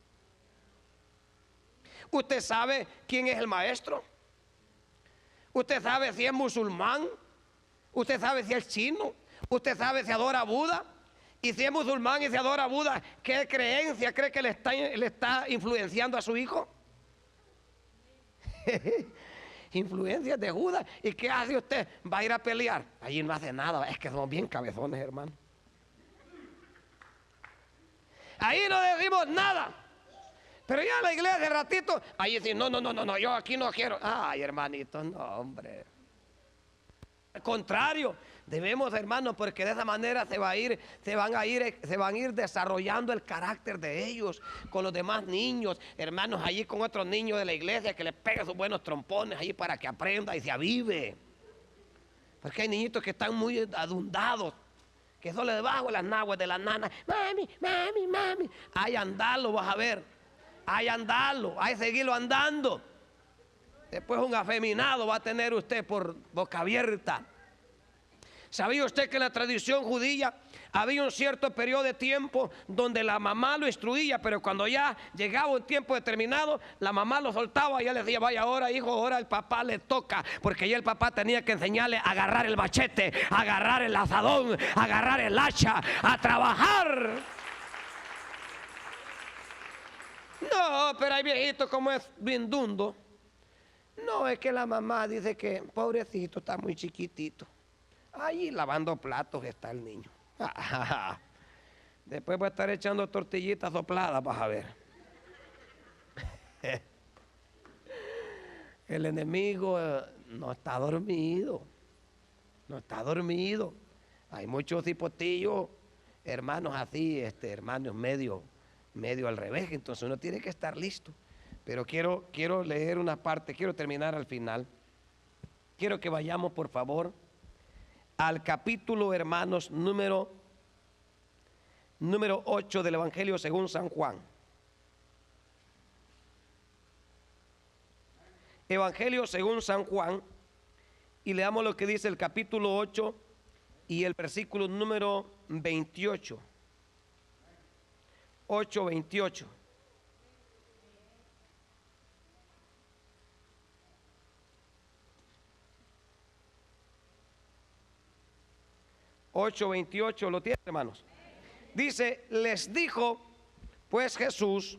Usted sabe quién es el maestro. Usted sabe si es musulmán. Usted sabe si es chino. Usted sabe si adora a Buda. Y si es musulmán y se adora a Buda, ¿qué creencia cree que le está influenciando a su hijo? Influencias de Judas. ¿Y qué hace usted? ¿Va a ir a pelear? Allí no hace nada. Es que somos bien cabezones, hermano. Ahí no decimos nada. Pero ya en la iglesia de ratito, ahí sí, no, yo aquí no quiero. Ay, hermanito, no, hombre. Al contrario, debemos, hermanos, porque de esa manera se van a ir desarrollando el carácter de ellos con los demás niños, hermanos, allí con otros niños de la iglesia que les peguen sus buenos trompones allí para que aprenda y se avive. Porque hay niñitos que están muy adundados, que solo debajo de las naguas de las nanas, mami. Ay, andalo, vas a ver. Ay, andalo, ay, seguirlo andando. Después un afeminado va a tener usted por boca abierta. ¿Sabía usted que en la tradición judía había un cierto periodo de tiempo donde la mamá lo instruía, pero cuando ya llegaba un tiempo determinado, la mamá lo soltaba y ya le decía, vaya ahora hijo, ahora el papá le toca, porque ya el papá tenía que enseñarle a agarrar el machete, a agarrar el azadón, a agarrar el hacha, a trabajar. No, pero hay viejitos como es bien dundo. No, es que la mamá dice que pobrecito está muy chiquitito. Ahí lavando platos está el niño. Después va a estar echando tortillitas sopladas, vas a ver. El enemigo no está dormido. No está dormido. Hay muchos hipotillos, hermanos así, hermanos medio al revés. Entonces uno tiene que estar listo. Pero quiero leer una parte, quiero terminar al final. quiero que vayamos por favor al capítulo, hermanos, número 8 del Evangelio según San Juan. Evangelio según San Juan, y leamos lo que dice el capítulo 8 y el versículo número 28. 8:28. ¿Lo tienen, hermanos? Dice, les dijo pues Jesús: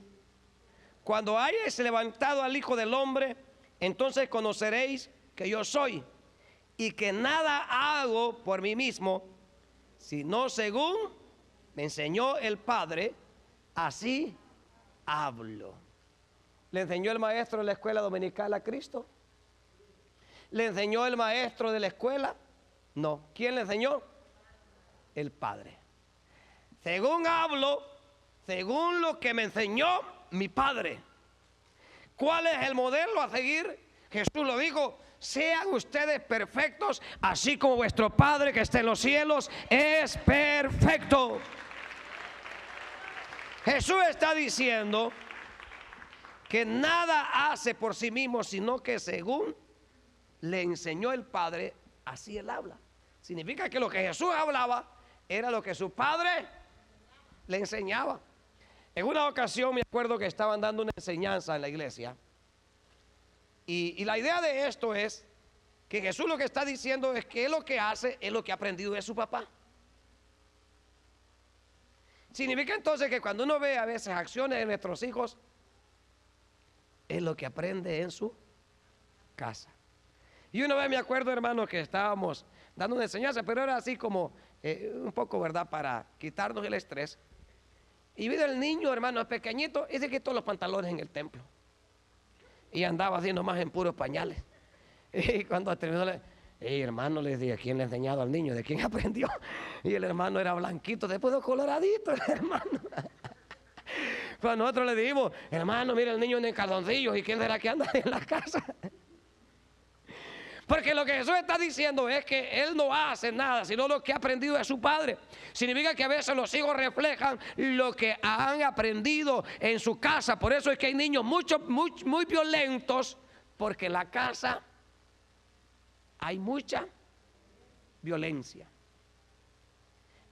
cuando hayáis levantado al Hijo del Hombre, entonces conoceréis que yo soy, y que nada hago por mí mismo, sino según me enseñó el Padre, así hablo. ¿Le enseñó el maestro de la escuela dominical a Cristo? ¿Le enseñó el maestro de la escuela? No. ¿Quién le enseñó? El Padre. Según hablo, según lo que me enseñó mi Padre. ¿Cuál es el modelo a seguir? Jesús lo dijo: sean ustedes perfectos, así como vuestro Padre que está en los cielos es perfecto. Jesús está diciendo que nada hace por sí mismo, sino que según le enseñó el Padre, así Él habla. Significa que lo que Jesús hablaba era lo que su Padre le enseñaba. En una ocasión me acuerdo que estaban dando una enseñanza en la iglesia, y la idea de esto es que Jesús lo que está diciendo es que Él lo que hace es lo que ha aprendido de su papá. Significa entonces que cuando uno ve a veces acciones de nuestros hijos, es lo que aprende en su casa. Y una vez me acuerdo, hermano, que estábamos dando una enseñanza, pero era así como un poco, ¿verdad?, para quitarnos el estrés. Y vino el niño, hermano, pequeñito, y se quitó los pantalones en el templo. Y andaba así nomás en puros pañales. Y cuando terminó, hermano, le dije: ¿a quién le ha enseñado al niño? ¿De quién aprendió? Y el hermano era blanquito, después coloradito, el hermano. Pues nosotros le dijimos: hermano, mira el niño en calzoncillos, ¿y quién será que anda en la casa? Porque lo que Jesús está diciendo es que Él no hace nada, sino lo que ha aprendido de su Padre. Significa que a veces los hijos reflejan lo que han aprendido en su casa. Por eso es que hay niños muy violentos, porque en la casa hay mucha violencia.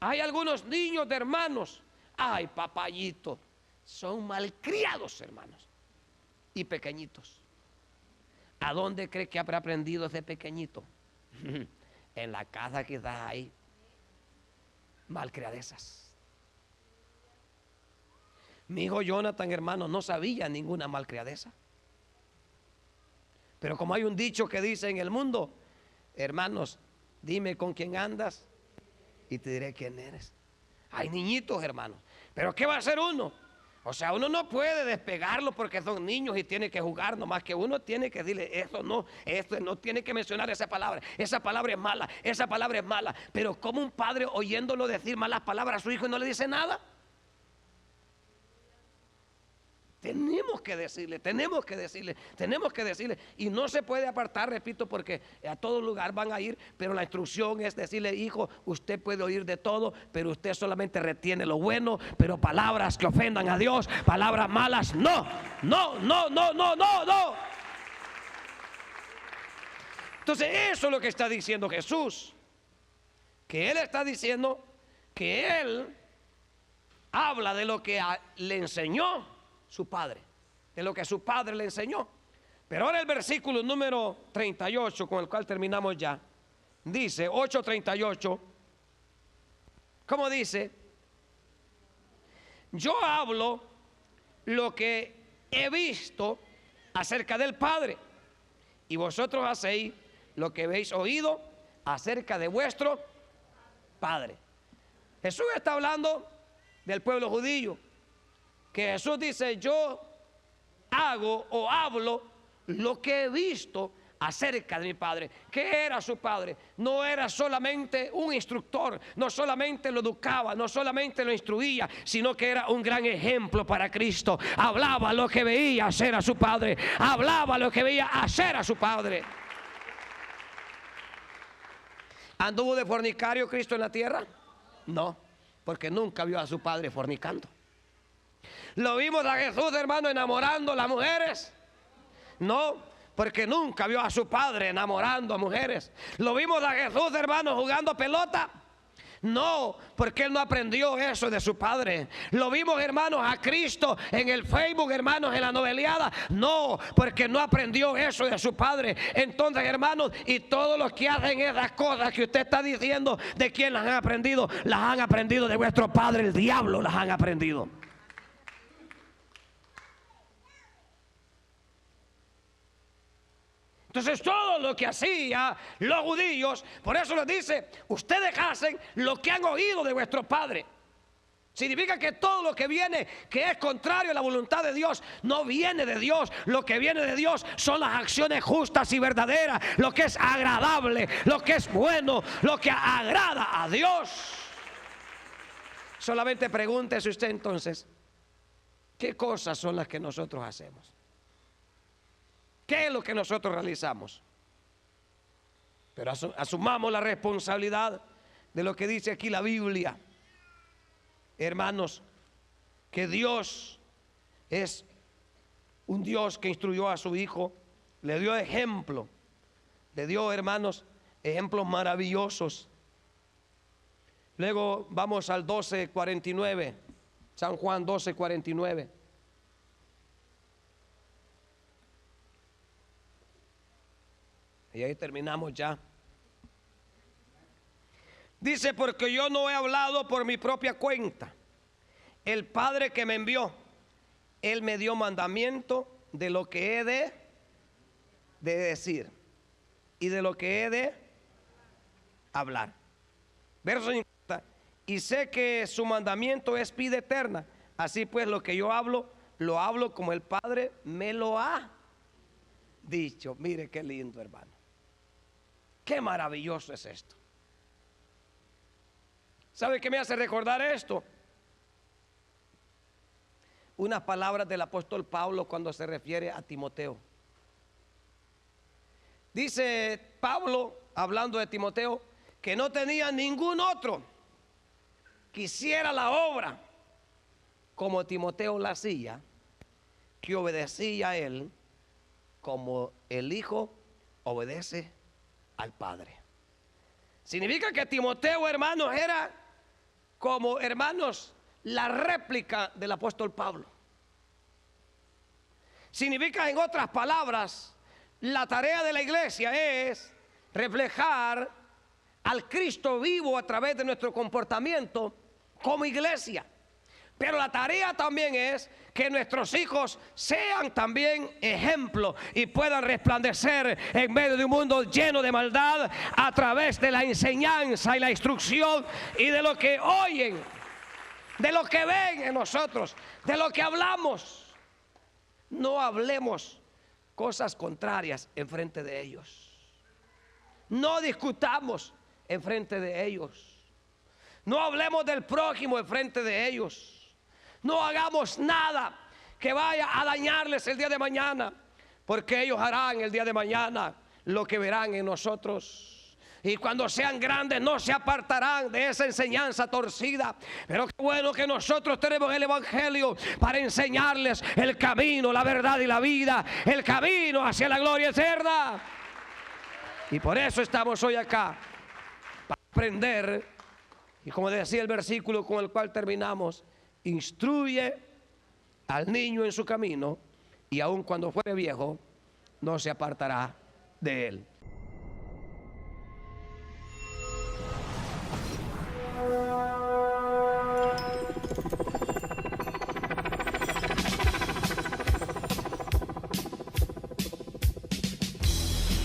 Hay algunos niños de hermanos, ay, papayito, son malcriados, hermanos, y pequeñitos. ¿A dónde cree que habrá aprendido ese pequeñito? En la casa quizás hay malcriadezas. Mi hijo Jonathan, hermano, no sabía ninguna malcriadeza. Pero como hay un dicho que dice en el mundo: hermanos, dime con quién andas y te diré quién eres. Hay niñitos, hermanos, pero ¿qué va a hacer uno? O sea, uno no puede despegarlo porque son niños y tiene que jugar, nomás que uno tiene que decirle: esto no tiene que mencionar esa palabra es mala, esa palabra es mala. Pero como un padre oyéndolo decir malas palabras a su hijo y no le dice nada. Tenemos que decirle, y no se puede apartar, repito, porque a todo lugar van a ir, pero la instrucción es decirle: hijo, usted puede oír de todo, pero usted solamente retiene lo bueno, pero palabras que ofendan a Dios, palabras malas, no. Entonces eso es lo que está diciendo Jesús, que Él está diciendo que Él habla de lo que le enseñó su Padre, de lo que su Padre le enseñó. Pero ahora el versículo número 38, con el cual terminamos ya, dice 8:38, ¿cómo dice? Yo hablo lo que he visto acerca del Padre, y vosotros hacéis lo que habéis oído acerca de vuestro Padre. Jesús está hablando del pueblo judío, que Jesús dice: yo hago o hablo lo que he visto acerca de mi Padre. ¿Qué era su Padre? No era solamente un instructor, no solamente lo educaba, no solamente lo instruía, sino que era un gran ejemplo para Cristo. Hablaba lo que veía hacer a su Padre, hablaba lo que veía hacer a su Padre. ¿Anduvo de fornicario Cristo en la tierra? No, porque nunca vio a su Padre fornicando. ¿Lo vimos a Jesús, hermano, enamorando a las mujeres? No, porque nunca vio a su Padre enamorando a mujeres. ¿Lo vimos a Jesús, hermano, jugando pelota? No, porque Él no aprendió eso de su Padre. ¿Lo vimos, hermanos, a Cristo en el Facebook, hermanos, en la noveliada? No, porque no aprendió eso de su Padre. Entonces, hermanos, y todos los que hacen esas cosas que usted está diciendo, ¿de quién las han aprendido? Las han aprendido de vuestro padre, el diablo, las han aprendido. Entonces todo lo que hacían los judíos, por eso les dice, ustedes hacen lo que han oído de vuestro padre. Significa que todo lo que viene, que es contrario a la voluntad de Dios, no viene de Dios. Lo que viene de Dios son las acciones justas y verdaderas, lo que es agradable, lo que es bueno, lo que agrada a Dios. Solamente pregúntese usted entonces, ¿qué cosas son las que nosotros hacemos? ¿Qué es lo que nosotros realizamos? Pero asumamos la responsabilidad de lo que dice aquí la Biblia. Hermanos, que Dios es un Dios que instruyó a su Hijo, le dio ejemplo, le dio, hermanos, ejemplos maravillosos. Luego vamos al 12:49, San Juan 12:49. Y ahí terminamos ya. Dice, porque yo no he hablado por mi propia cuenta. El Padre que me envió, Él me dio mandamiento de lo que he de decir y de lo que he de hablar. Verso 50. Y sé que su mandamiento es vida eterna. Así pues lo que yo hablo, lo hablo como el Padre me lo ha dicho. Mire qué lindo, hermano. Qué maravilloso es esto. ¿Sabe qué me hace recordar esto? Unas palabras del apóstol Pablo cuando se refiere a Timoteo. Dice Pablo, hablando de Timoteo, que no tenía ningún otro que hiciera la obra como Timoteo la hacía, que obedecía a él como el Hijo obedece al Padre. Significa que Timoteo, hermanos, era como, hermanos, la réplica del apóstol Pablo. Significa, en otras palabras, la tarea de la iglesia es reflejar al Cristo vivo a través de nuestro comportamiento como iglesia. Pero la tarea también es que nuestros hijos sean también ejemplo y puedan resplandecer en medio de un mundo lleno de maldad a través de la enseñanza y la instrucción y de lo que oyen, de lo que ven en nosotros, de lo que hablamos. No hablemos cosas contrarias en frente de ellos. No discutamos en frente de ellos. No hablemos del prójimo en frente de ellos. No hagamos nada que vaya a dañarles el día de mañana, porque ellos harán el día de mañana lo que verán en nosotros. Y cuando sean grandes no se apartarán de esa enseñanza torcida. Pero qué bueno que nosotros tenemos el Evangelio para enseñarles el camino, la verdad y la vida, el camino hacia la gloria eterna. Y por eso estamos hoy acá, para aprender. Y como decía el versículo con el cual terminamos, instruye al niño en su camino y aun cuando fuere viejo no se apartará de él.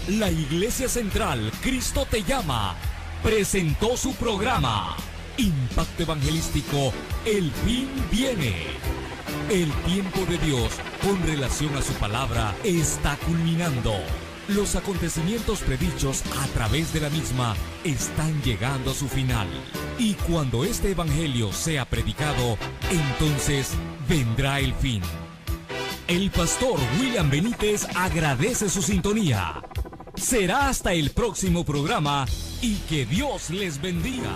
La Iglesia Central Cristo Te Llama presentó su programa Impacto Evangelístico, El Fin Viene. El tiempo de Dios con relación a su palabra está culminando. Los acontecimientos predichos a través de la misma están llegando a su final. Y cuando este evangelio sea predicado, entonces vendrá el fin. El pastor William Benítez agradece su sintonía. Será hasta el próximo programa y que Dios les bendiga.